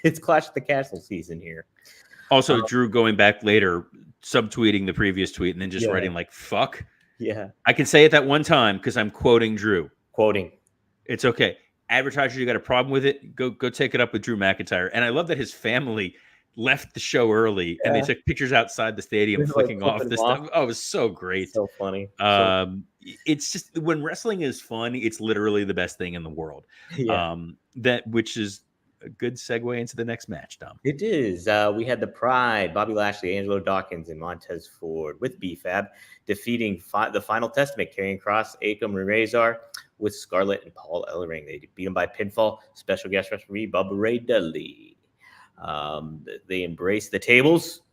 it's Clash of the Castle season here. Also, Drew going back later, subtweeting the previous tweet and then just Yeah, writing like "fuck." yeah. I can say it that one time because I'm quoting Drew. Quoting. It's okay. Advertisers, you got a problem with it? Go take it up with Drew McIntyre. And I love that his family left the show early and they Yeah, took pictures outside the stadium, just like flicking off flipping them this off. stuff. Oh, it was so great. So funny. So It's just when wrestling is fun, it's literally the best thing in the world. yeah. That which is a good segue into the next match, Dom. It is. We had the Pride, Bobby Lashley, Angelo Dawkins, and Montez Ford with BFAB defeating the Final Testament, Karrion Kross, Akam, and Razor with Scarlett and Paul Ellering. They beat him by pinfall. Special guest referee Bubba Ray Dudley. They embraced the tables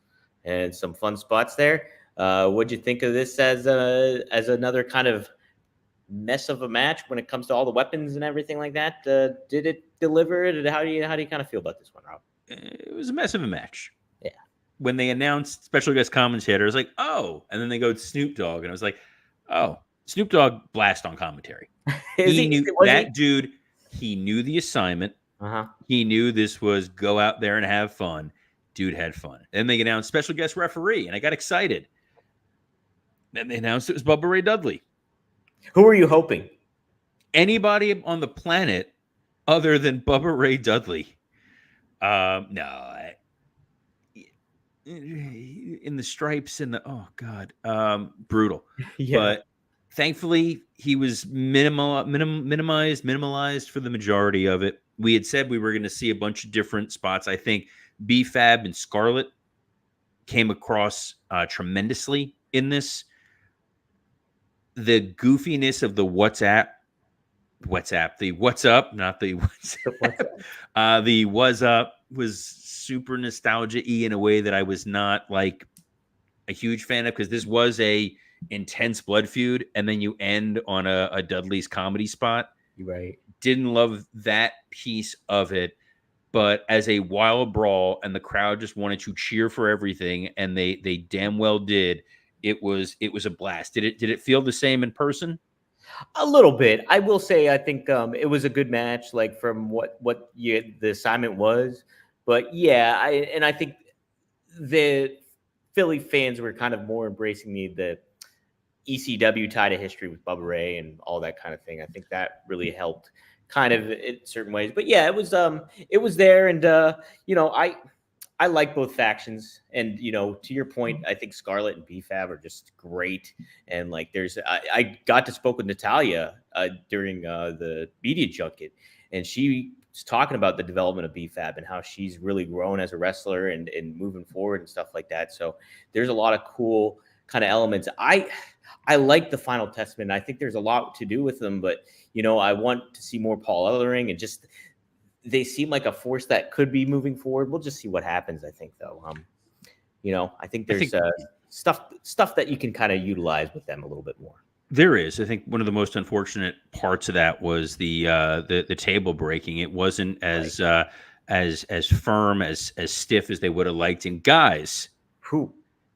and some fun spots there. What'd you think of this as another kind of mess of a match when it comes to all the weapons and everything like that? Did it deliver? How do you kind of feel about this one, Rob? It was a mess of a match. Yeah. When they announced special guest commentator, I was like, oh, and then they go Snoop Dogg, and I was like, oh, Snoop Dogg blast on commentary. He knew that dude. He knew the assignment. Uh-huh. He knew this was go out there and have fun. Dude had fun. Then they announced special guest referee, and I got excited. Then they announced it was Bubba Ray Dudley. Who were you hoping? Anybody on the planet other than Bubba Ray Dudley. No. In the stripes and the, oh, God. Brutal. Yeah. But thankfully, he was minimalized for the majority of it. We had said we were going to see a bunch of different spots. I think BFAB and Scarlett came across tremendously in this. The goofiness of the WhatsApp, the what's up, not the WhatsApp. The was up was super nostalgia-y in a way that I was not like a huge fan of, because this was a intense blood feud, and then you end on a Dudley's comedy spot. Right. Didn't love that piece of it, but as a wild brawl and the crowd just wanted to cheer for everything, and they damn well did. It was a blast. Did it feel the same in person? A little bit. I will say I think it was a good match, like from what the assignment was. But yeah, I think the Philly fans were kind of more embracing the ECW tie to history with Bubba Ray and all that kind of thing. I think that really helped kind of in certain ways. But yeah, it was there, and I like both factions, and to your point, I think Scarlett and BFAB are just great. And like, I got to spoke with Natalia during the media junket, and she was talking about the development of BFAB and how she's really grown as a wrestler and moving forward and stuff like that. So there's a lot of cool kind of elements. I like the Final Testament. I think there's a lot to do with them, but I want to see more Paul Ellering, and just they seem like a force that could be moving forward. We'll just see what happens, I think, though. I think there's stuff that you can kind of utilize with them a little bit more. There is. I think one of the most unfortunate parts of that was the table breaking. It wasn't as as firm, as stiff as they would have liked. And guys,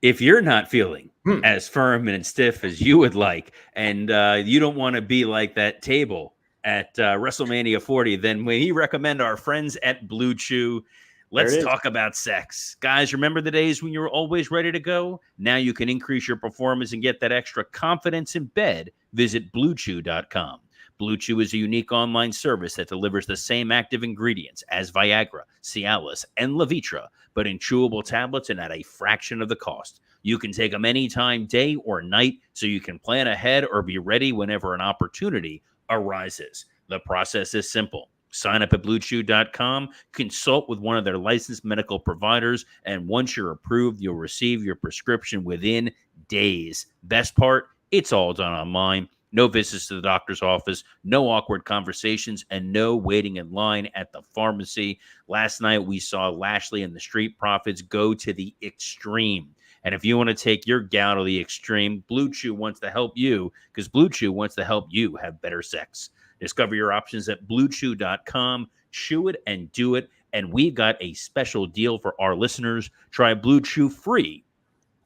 if you're not feeling as firm and stiff as you would like, and you don't want to be like that table at WrestleMania 40, then we recommend our friends at Blue Chew. Let's talk about sex. Guys, remember the days when you were always ready to go? Now you can increase your performance and get that extra confidence in bed. Visit BlueChew.com. Blue Chew is a unique online service that delivers the same active ingredients as Viagra, Cialis, and Levitra, but in chewable tablets and at a fraction of the cost. You can take them anytime, day or night, so you can plan ahead or be ready whenever an opportunity arises. The process is simple. Sign up at BlueChew.com, consult with one of their licensed medical providers, and once you're approved, you'll receive your prescription within days. Best part, it's all done online. No visits to the doctor's office, no awkward conversations, and no waiting in line at the pharmacy. Last night, we saw Lashley and the Street Profits go to the extreme. And if you want to take your gal to the extreme, Blue Chew wants to help you, because Blue Chew wants to help you have better sex. Discover your options at BlueChew.com. Chew it and do it. And we've got a special deal for our listeners. Try Blue Chew free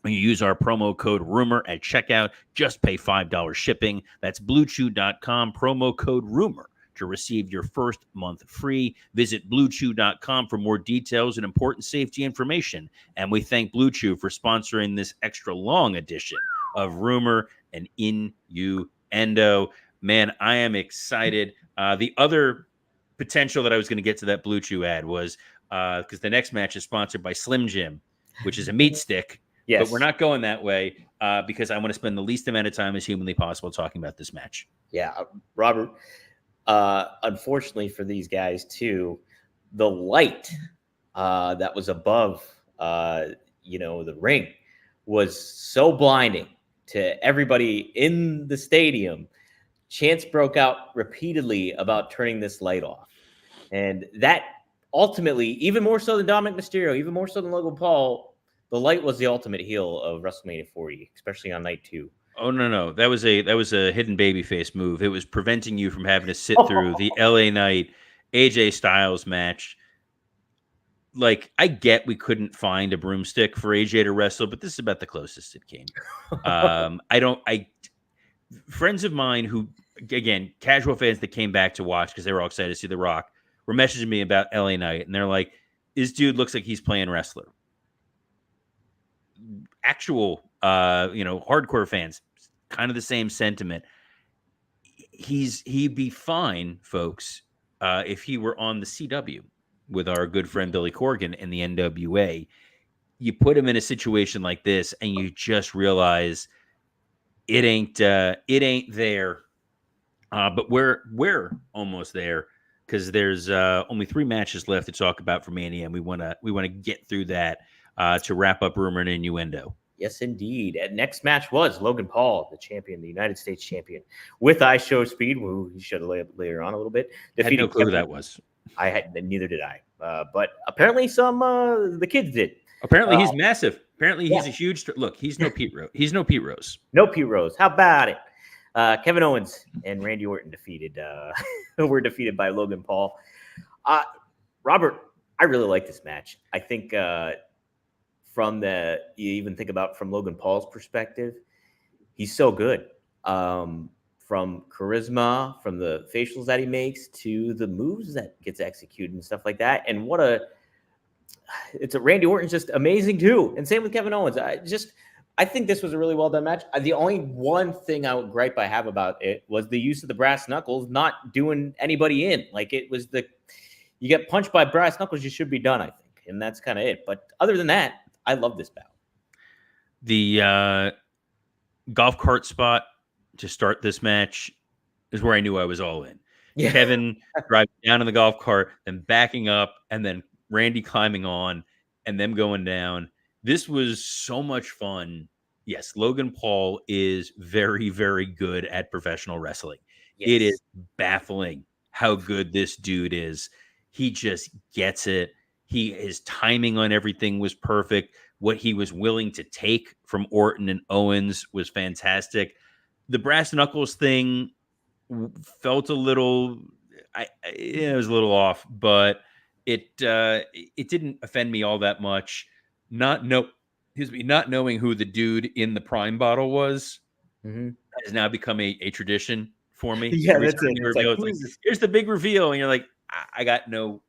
When you use our promo code RUMOR at checkout, just pay $5 shipping. That's BlueChew.com, promo code RUMOR to receive your first month free. Visit BlueChew.com for more details and important safety information. And we thank Blue Chew for sponsoring this extra long edition of Rumor and Innuendo. Man, I am excited. The other potential that I was going to get to that Blue Chew ad was because the next match is sponsored by Slim Jim, which is a meat stick. Yes. But we're not going that way because I want to spend the least amount of time as humanly possible talking about this match. Yeah, Robert. Unfortunately for these guys too, the light that was above, the ring was so blinding to everybody in the stadium. Chants broke out repeatedly about turning this light off, and that ultimately, even more so than Dominic Mysterio, even more so than Logan Paul, the light was the ultimate heel of WrestleMania 40, especially on night 2. Oh no, that was a hidden babyface move. It was preventing you from having to sit through the LA Knight AJ Styles match. Like, I get we couldn't find a broomstick for AJ to wrestle, but this is about the closest it came. Friends of mine who, again, casual fans that came back to watch because they were all excited to see The Rock, were messaging me about LA Knight, and they're like, "This dude looks like he's playing wrestler." Actual, hardcore fans, kind of the same sentiment. He'd be fine, folks, if he were on the CW with our good friend Billy Corgan in the NWA. You put him in a situation like this, and you just realize it ain't there. But we're almost there because there's only 3 matches left to talk about for Mania, and we want to get through that to wrap up Rumor and Innuendo. Yes, indeed. And next match was Logan Paul, the champion, the United States champion, with iShow Speed, who he should have later on a little bit. I had no clue who that was. Neither did I. But apparently the kids did. Apparently he's massive. Apparently he's a huge. Look, he's no Pete Rose. He's no Pete Rose. No Pete Rose. How about it? Kevin Owens and Randy Orton were defeated by Logan Paul. Robert, I really like this match. I think you even think about from Logan Paul's perspective, he's so good. From charisma, from the facials that he makes to the moves that gets executed and stuff like that. And Randy Orton's just amazing too. And same with Kevin Owens. I think this was a really well done match. The only one thing I have about it was the use of the brass knuckles, not doing anybody in. Like, it was you get punched by brass knuckles, you should be done, I think. And that's kind of it. But other than that, I love this bout. The golf cart spot to start this match is where I knew I was all in. Yeah. Kevin driving down in the golf cart, then backing up, and then Randy climbing on, and them going down. This was so much fun. Yes, Logan Paul is very, very good at professional wrestling. Yes. It is baffling how good this dude is. He just gets it. His timing on everything was perfect. What he was willing to take from Orton and Owens was fantastic. The brass knuckles thing felt a little, it was a little off, but it didn't offend me all that much. Not knowing who the dude in the Prime bottle was has now become a tradition for me. Yeah, that's it. Here's the big reveal, and you're like, I got no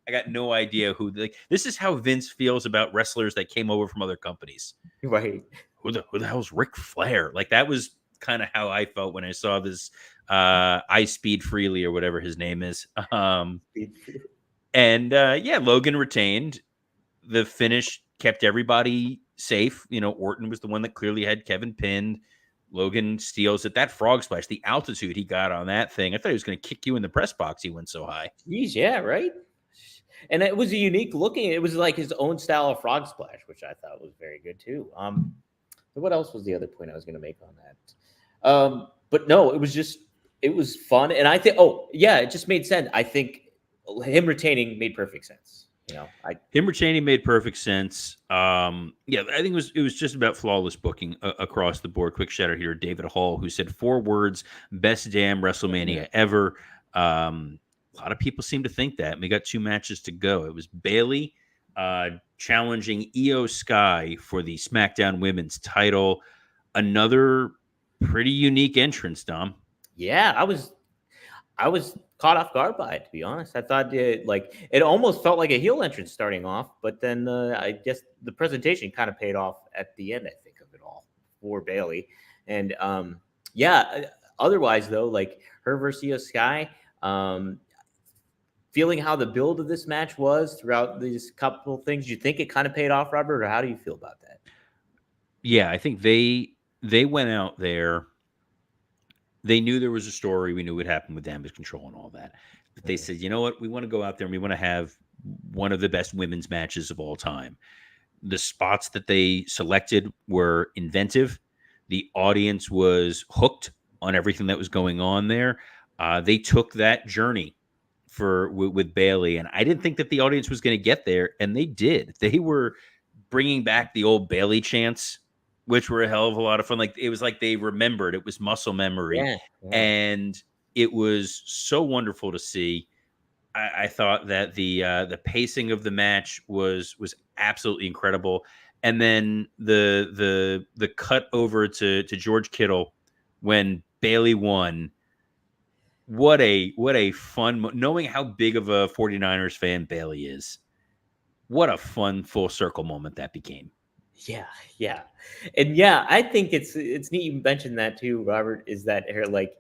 idea who. Like, this is how Vince feels about wrestlers that came over from other companies. Right? Who the hell's Ric Flair? Like, that was kind of how I felt when I saw this I Speed Freely or whatever his name is. Logan retained. The finish kept everybody safe. Orton was the one that clearly had Kevin pinned. Logan steals it. That frog splash, the altitude he got on that thing, I thought he was going to kick you in the press box. He went so high. Jeez, yeah, right? And it was a unique looking. It was like his own style of frog splash, which I thought was very good too. What else was the other point I was going to make on that? But no, it was fun. And I think, it just made sense. I think him retaining made perfect sense. Him retaining made perfect sense. I think it was just about flawless booking across the board. Quick shout out here to David Hall, who said 4 words: best damn WrestleMania ever. A lot of people seem to think that. And we got 2 matches to go. It was Bayley challenging Io Sky for the SmackDown Women's title. Another pretty unique entrance, Dom. Yeah, I was caught off guard by it, to be honest. I thought it almost felt like a heel entrance starting off, but then I guess the presentation kind of paid off at the end. I think of it all for Bailey, and yeah. Otherwise, though, like her versus Io Sky, um, feeling how the build of this match was throughout these couple things, you think it kind of paid off, Robert, or how do you feel about that? Yeah, I think they went out there. They knew there was a story. We knew what happened with damage control and all that. But they Mhm. said, you know what? We want to go out there and we want to have one of the best women's matches of all time. The spots that they selected were inventive. The audience was hooked on everything that was going on there. They took that journey with Bailey, and I didn't think that the audience was going to get there, and they did. They were bringing back the old Bailey chants, which were a hell of a lot of fun. Like it was like they remembered. It was muscle memory, Yeah, yeah, and it was so wonderful to see. I thought that the pacing of the match was absolutely incredible, and then the cut over to George Kittle when Bailey won. What a fun knowing how big of a 49ers fan Bailey is. What a fun full circle moment that became. yeah, yeah, and yeah. I think it's neat you mentioned that too, Robert. Is that her like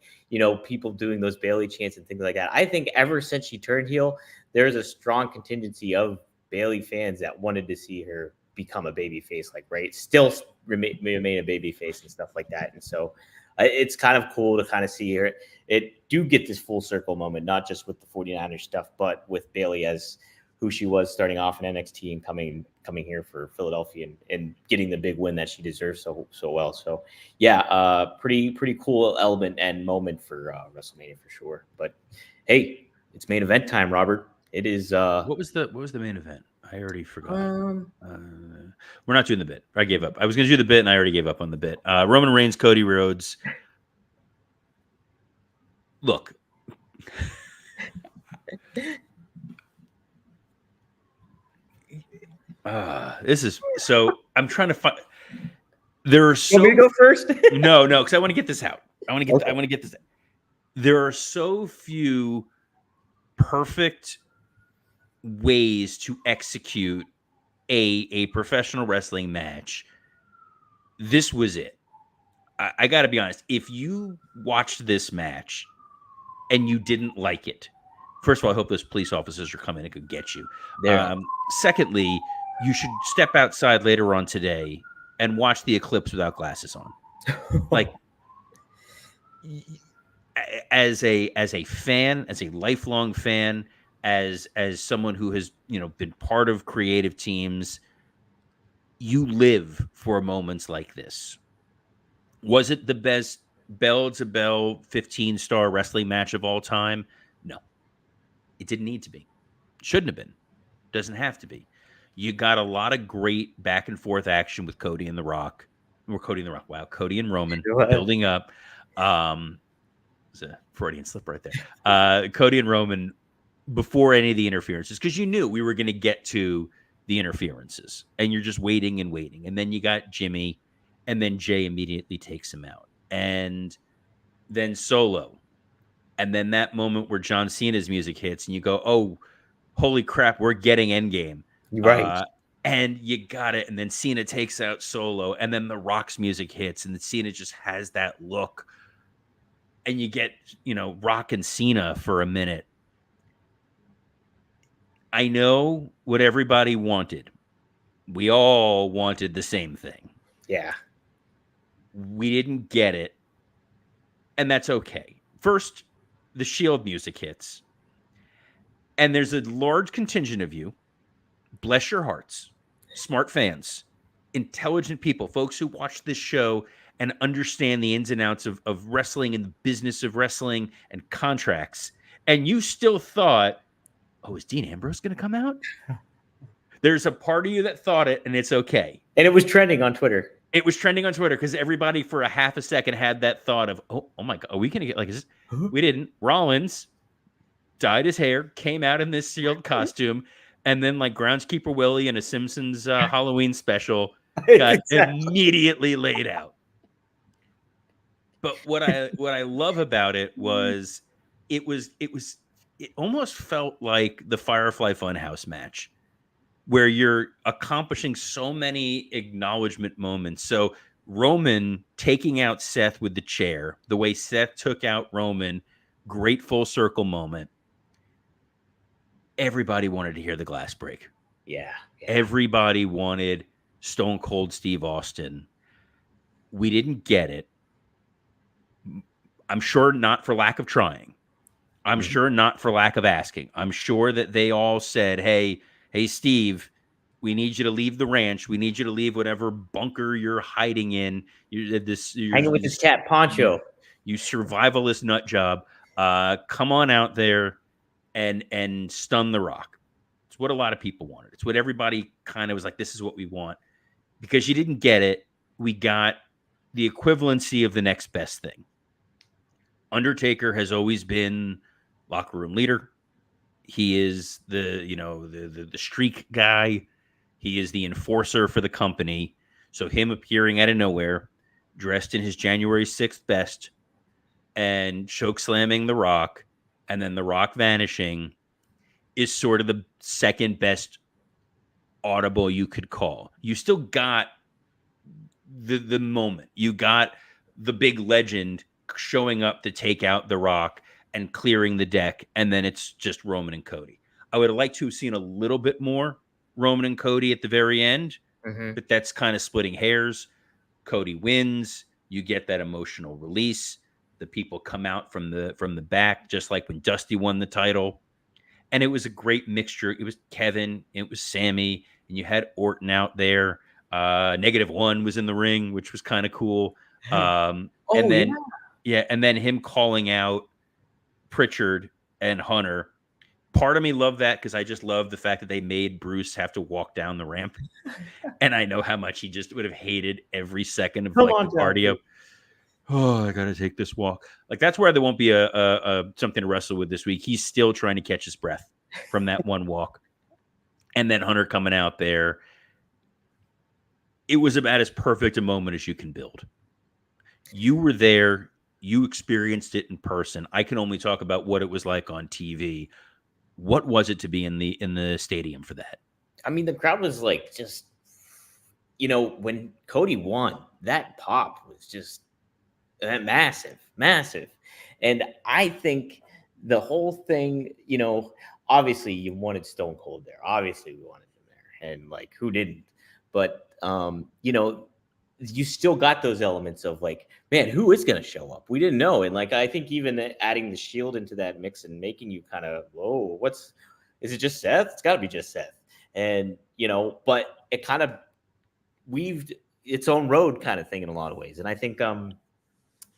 people doing those Bailey chants and things like that? I think ever since she turned heel, there's a strong contingency of Bailey fans that wanted to see her become a baby face, like right, still remain a baby face and stuff like that. And so it's kind of cool to kind of see her. It do get this full circle moment, not just with the 49ers stuff, but with Bailey as who she was starting off in NXT and coming here for Philadelphia and getting the big win that she deserves so well. So yeah, pretty cool element and moment for WrestleMania for sure. But hey, it's main event time, Robert. It is What was the main event? I already forgot. um We're not doing the bit. I gave up. I was going to do the bit, and I already gave up on the bit. Roman Reigns, Cody Rhodes. Look, this is so. I'm trying to find. There are you want me to so go first? no, because I want to get this out. I want to get. Okay. I want to get this. Out. There are so few perfect ways to execute a professional wrestling match. This was it. I got to be honest. If you watched this match and you didn't like it, first of all, I hope those police officers are coming and could get you. There. Secondly, you should step outside later on today and watch the eclipse without glasses on. Like, as a fan, as a lifelong fan, as someone who has been part of creative teams, you live for moments like this. Was it the best bell to bell 15-star wrestling match of all time? No, it didn't need to be. Shouldn't have been. Doesn't have to be. You got a lot of great back and forth action with Cody and The Rock. Or Cody and The Rock. Wow, Cody and Roman building up. It's a Freudian slip right there. Cody and Roman before any of the interferences, because you knew we were going to get to the interferences, and you're just waiting and waiting. And then you got Jimmy, and then Jay immediately takes him out. And then Solo. And then that moment where John Cena's music hits, and you go, oh, holy crap, we're getting Endgame. Right. And you got it. And then Cena takes out Solo, and then The Rock's music hits, and Cena just has that look. And you get, Rock and Cena for a minute. I know what everybody wanted. We all wanted the same thing. Yeah. We didn't get it. And that's okay. First, the Shield music hits. And there's a large contingent of you, bless your hearts, smart fans, intelligent people, folks who watch this show and understand the ins and outs of wrestling and the business of wrestling and contracts. And you still thought, oh, is Dean Ambrose going to come out? There's a part of you that thought it, and it's okay. And it was trending on Twitter. It was trending on Twitter because everybody for a half a second had that thought of, oh my God, are we going to get like this? We didn't. Rollins dyed his hair, came out in this Shield costume, And then like Groundskeeper Willie and a Simpsons Halloween special got Exactly. immediately laid out. But what I love about it was it almost felt like the Firefly Funhouse match where you're accomplishing so many acknowledgement moments. So Roman taking out Seth with the chair, the way Seth took out Roman, great full circle moment. Everybody wanted to hear the glass break. Yeah, yeah. Everybody wanted Stone Cold Steve Austin. We didn't get it. I'm sure not for lack of trying. I'm Mhm. sure not for lack of asking. I'm sure that they all said, hey, Steve, we need you to leave the ranch. We need you to leave whatever bunker you're hiding in. Hanging with this cat You, Poncho. you survivalist nut job. Come on out there and stun the Rock. It's what a lot of people wanted. It's what everybody kind of was like, this is what we want. Because you didn't get it, we got the equivalency of the next best thing. Undertaker has always been locker room leader. He is the streak guy. He is the enforcer for the company. So him appearing out of nowhere, dressed in his January 6th best, and choke slamming the Rock, and then the Rock vanishing is sort of the second best audible you could call. You still got the moment. You got the big legend showing up to take out the Rock and clearing the deck, and then it's just Roman and Cody. I would have liked to have seen a little bit more Roman and Cody at the very end, Mhm. but that's kind of splitting hairs. Cody wins. You get that emotional release. The people come out from the back, just like when Dusty won the title. And it was a great mixture. It was Kevin, it was Sammy, and you had Orton out there. -1 was in the ring, which was kind of cool. And Oh yeah. then yeah, and then him calling out Pritchard and Hunter. Part of me loved that because I just love the fact that they made Bruce have to walk down the ramp. And I know how much he just would have hated every second of Come like the on down, cardio. Bruce. Oh, I gotta take this walk. Like that's where there won't be a something to wrestle with this week. He's still trying to catch his breath from that one walk. And then Hunter coming out there. It was about as perfect a moment as you can build. You were there, you experienced it in person. I can only talk about what it was like on TV. What was it to be in the stadium for that? I mean, the crowd was like just, when Cody won, that pop was just massive, massive. And I think the whole thing, obviously you wanted Stone Cold there. Obviously we wanted him there. And like who didn't? But you still got those elements of like, man, who is gonna show up? We didn't know. And like I think even adding the Shield into that mix and making you kind of, whoa, is it just Seth? It's gotta be just Seth. And but it kind of weaved its own road kind of thing in a lot of ways. And I think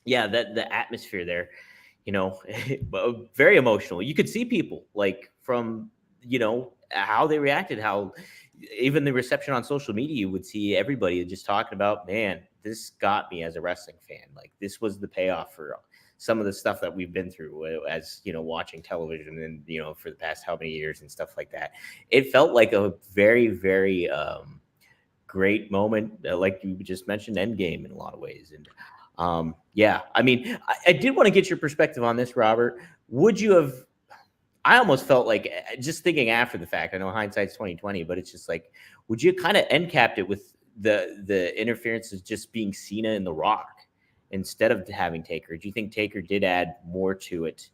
yeah, that the atmosphere there, very emotional. You could see people like from how they reacted, how even the reception on social media, you would see everybody just talking about, man, this got me as a wrestling fan. Like this was the payoff for some of the stuff that we've been through as watching television and for the past how many years and stuff like that. It felt like a very very great moment, like you just mentioned, Endgame in a lot of ways. And yeah, I mean, I did want to get your perspective on this, Robert. Would you have? I almost felt like just thinking after the fact. I know hindsight's 2020, but it's just like, would you kind of end capped it with the interference of just being Cena and The Rock instead of having Taker? Do you think Taker did add more to it,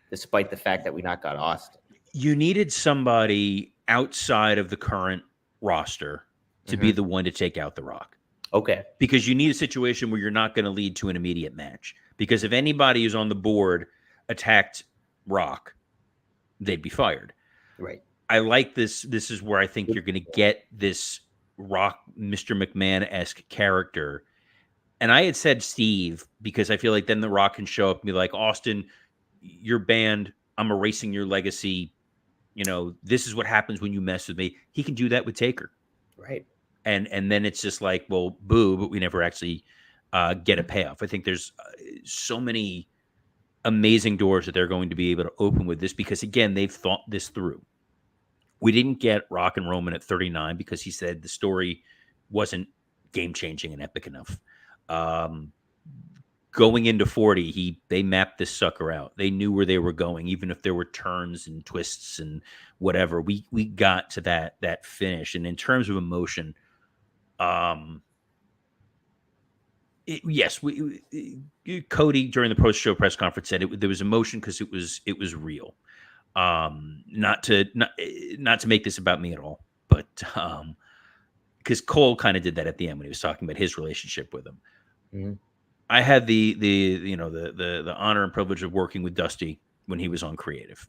despite the fact that we not got Austin? You needed somebody outside of the current roster to be Mm-hmm. the one to take out the Rock. Okay. Because you need a situation where you're not going to lead to an immediate match. Because if anybody who's on the board attacked Rock, they'd be fired. Right. I like this. This is where I think you're going to get this Rock, Mr. McMahon-esque character. And I had said Steve because I feel like then the Rock can show up and be like, Austin, you're banned. I'm erasing your legacy. This is what happens when you mess with me. He can do that with Taker. Right. And then it's just like, well, boo, but we never actually get a payoff. I think there's so many amazing doors that they're going to be able to open with this because, again, they've thought this through. We didn't get Rock and Roman at 39 because he said the story wasn't game changing and epic enough. Um, Going into 40, they mapped this sucker out. They knew where they were going, even if there were turns and twists and whatever. We got to that finish. And in terms of emotion, um, yes, Cody during the post show press conference said there was emotion because it was real. Not to make this about me at all, but because Cole kind of did that at the end when he was talking about his relationship with him. Mm-hmm. I had the honor and privilege of working with Dusty when he was on creative,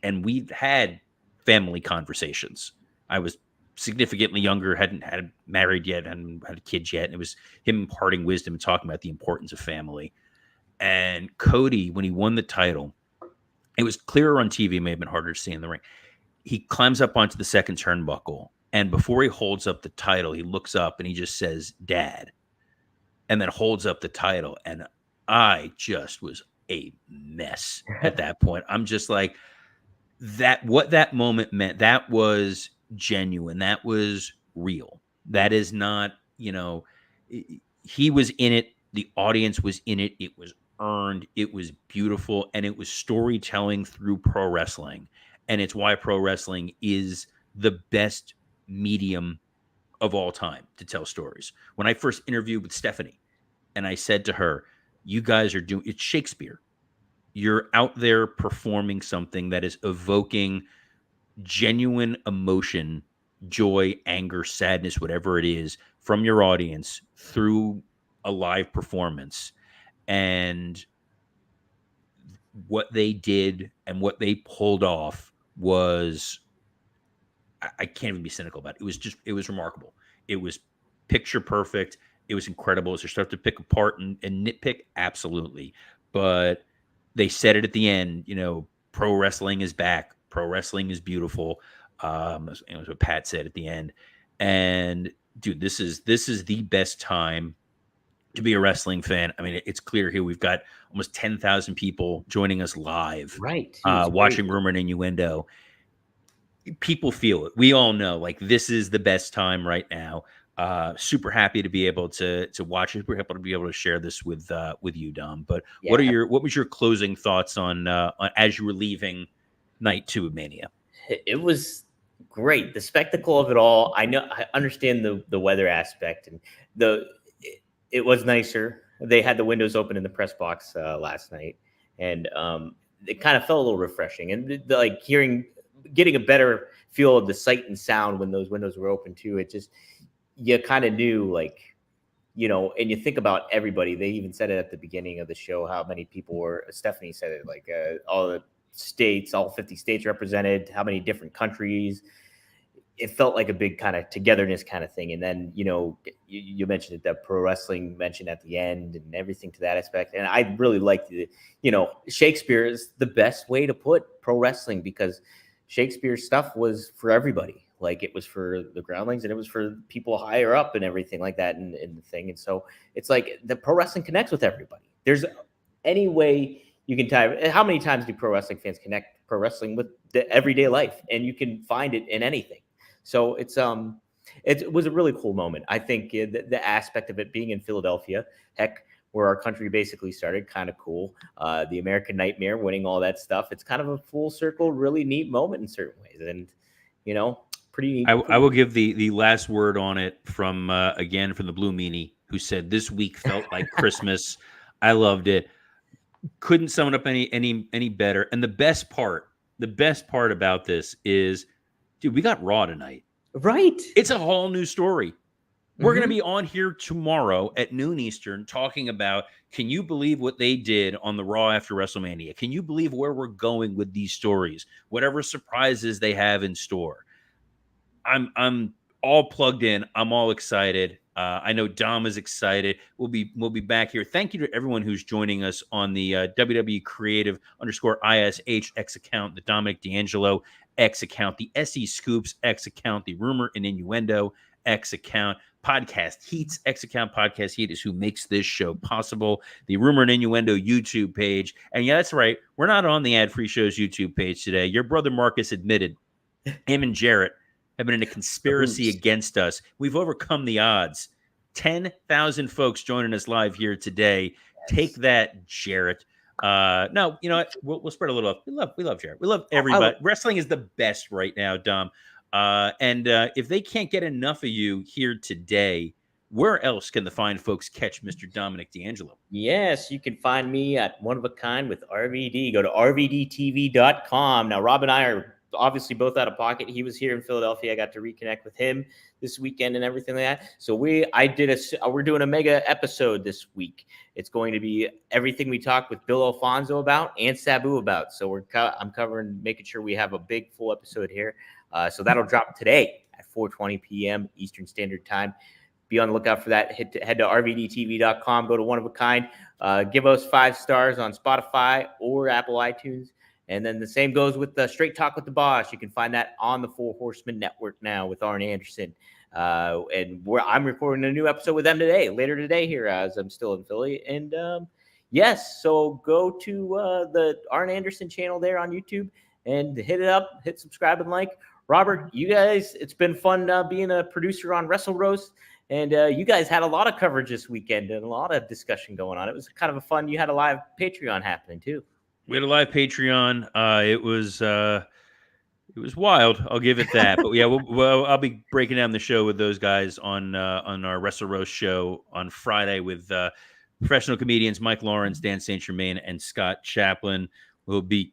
and we had family conversations. I was significantly younger, hadn't had married yet, hadn't had kids yet, and it was him imparting wisdom and talking about the importance of family. And Cody, when he won the title, it was clearer on TV, may have been harder to see in the ring. He climbs up onto the second turnbuckle, and before he holds up the title, he looks up and he just says, "Dad," and then holds up the title. And I just was a mess at that point. I'm just like, what that moment meant, that was genuine. That was real. That is not, he was in it. The audience was in it. It was earned. It was beautiful. And it was storytelling through pro wrestling. And it's why pro wrestling is the best medium of all time to tell stories. When I first interviewed with Stephanie and I said to her, you guys are doing, it's Shakespeare. You're out there performing something that is evoking genuine emotion, joy, anger, sadness, whatever it is, from your audience through a live performance. And what they did and what they pulled off was, I can't even be cynical about it. It was remarkable. It was picture perfect. It was incredible. Is there stuff to pick apart and nitpick? Absolutely. But they said it at the end, pro wrestling is back. Pro wrestling is beautiful. It was what Pat said at the end. And dude, this is the best time to be a wrestling fan. I mean, it's clear here. We've got almost 10,000 people joining us live, Right. watching Rumor and Innuendo. People feel it. We all know, like, this is the best time right now. Super happy to be able to watch it. We're able to be able to share this with you, Dom. But Yeah. what was your closing thoughts on as you were leaving night 2 of Mania? It was great. The spectacle of it all. I understand the weather aspect, and it was nicer. They had the windows open in the press box last night, and it kind of felt a little refreshing. And like getting a better feel of the sight and sound when those windows were open too. It just, you kind of knew, like, and you think about everybody. They even said it at the beginning of the show, how many people were, Stephanie said it, like all the states, all 50 states represented, how many different countries. It felt like a big kind of togetherness kind of thing. And then, you mentioned it, that pro wrestling mentioned at the end and everything to that aspect. And I really liked it. Shakespeare is the best way to put pro wrestling, because Shakespeare's stuff was for everybody. Like, it was for the groundlings and it was for people higher up and everything like that in the thing. And so it's like the pro wrestling connects with everybody. There's any way you can tie. How many times do pro wrestling fans connect pro wrestling with the everyday life? And you can find it in anything. So it was a really cool moment. I think the aspect of it being in Philadelphia, heck, where our country basically started, kind of cool. The American Nightmare, winning all that stuff. It's kind of a full circle, really neat moment in certain ways. And, pretty neat. I will give the last word on it from again from the Blue Meanie, who said this week felt like Christmas. I loved it. Couldn't sum it up any better. And the best part about this is, dude, we got Raw tonight. Right. It's a whole new story. We're going to be on here tomorrow at noon Eastern talking about, can you believe what they did on the Raw after WrestleMania? Can you believe where we're going with these stories? Whatever surprises they have in store. I'm all plugged in. I'm all excited. I know Dom is excited. We'll be back here. Thank you to everyone who's joining us on the WWE Creative _ISH X account, the Dominic D'Angelo X account, the SE Scoops X account, the Rumor and Innuendo X account, Podcast Heat's X account. Podcast Heat is who makes this show possible. The Rumor and Innuendo YouTube page. And yeah, that's right. We're not on the Ad Free Show's YouTube page today. Your brother Marcus admitted him and Jarrett have been in a conspiracy Cahoots. against us. We've overcome the odds. 10,000 folks joining us live here today. Take Yes. that, Jarrett. No, you know what? We'll spread a little up. We love Jarrett. We love I, everybody. Wrestling is the best right now, Dom. And if they can't get enough of you here today, where else can the fine folks catch Mr. Dominic D'Angelo? yes, you can find me at One of a Kind with RVD. Go to rvdtv.com. Now, Rob and I are obviously both out of pocket. He was here in Philadelphia. I got to reconnect with him this weekend and everything like that. So we're doing a mega episode this week. It's going to be everything we talked with Bill Alfonso about and Sabu about. So I'm covering, making sure we have a big full episode here. So that'll drop today at 4:20 p.m. Eastern Standard Time. Be on the lookout for that. Head to rvdtv.com. Go to One of a Kind. Give us 5 stars on Spotify or Apple iTunes. And then the same goes with the Straight Talk with the Boss. You can find that on the Four Horsemen Network now with Arn Anderson. I'm recording a new episode with them later today here, as I'm still in Philly. And yes, so go to the Arn Anderson channel there on YouTube and hit it up, hit subscribe and like. Robert, you guys, it's been fun being a producer on Wrestle Roast. And you guys had a lot of coverage this weekend and a lot of discussion going on. It was kind of fun. You had a live Patreon happening too. We had a live Patreon. It was wild. I'll give it that. But yeah, I'll be breaking down the show with those guys on our Wrestle Roast show on Friday with professional comedians Mike Lawrence, Dan St. Germain, and Scott Chaplin. Will be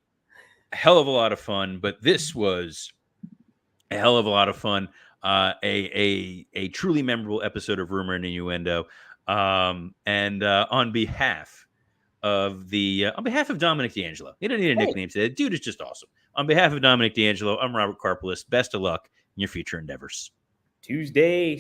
a hell of a lot of fun. But this was a hell of a lot of fun. A truly memorable episode of Rumor and Innuendo. And on behalf of Dominic D'Angelo, he didn't need a nickname today. The dude is just awesome. On behalf of Dominic D'Angelo, I'm Robert Karpolis. Best of luck in your future endeavors. See you Tuesday.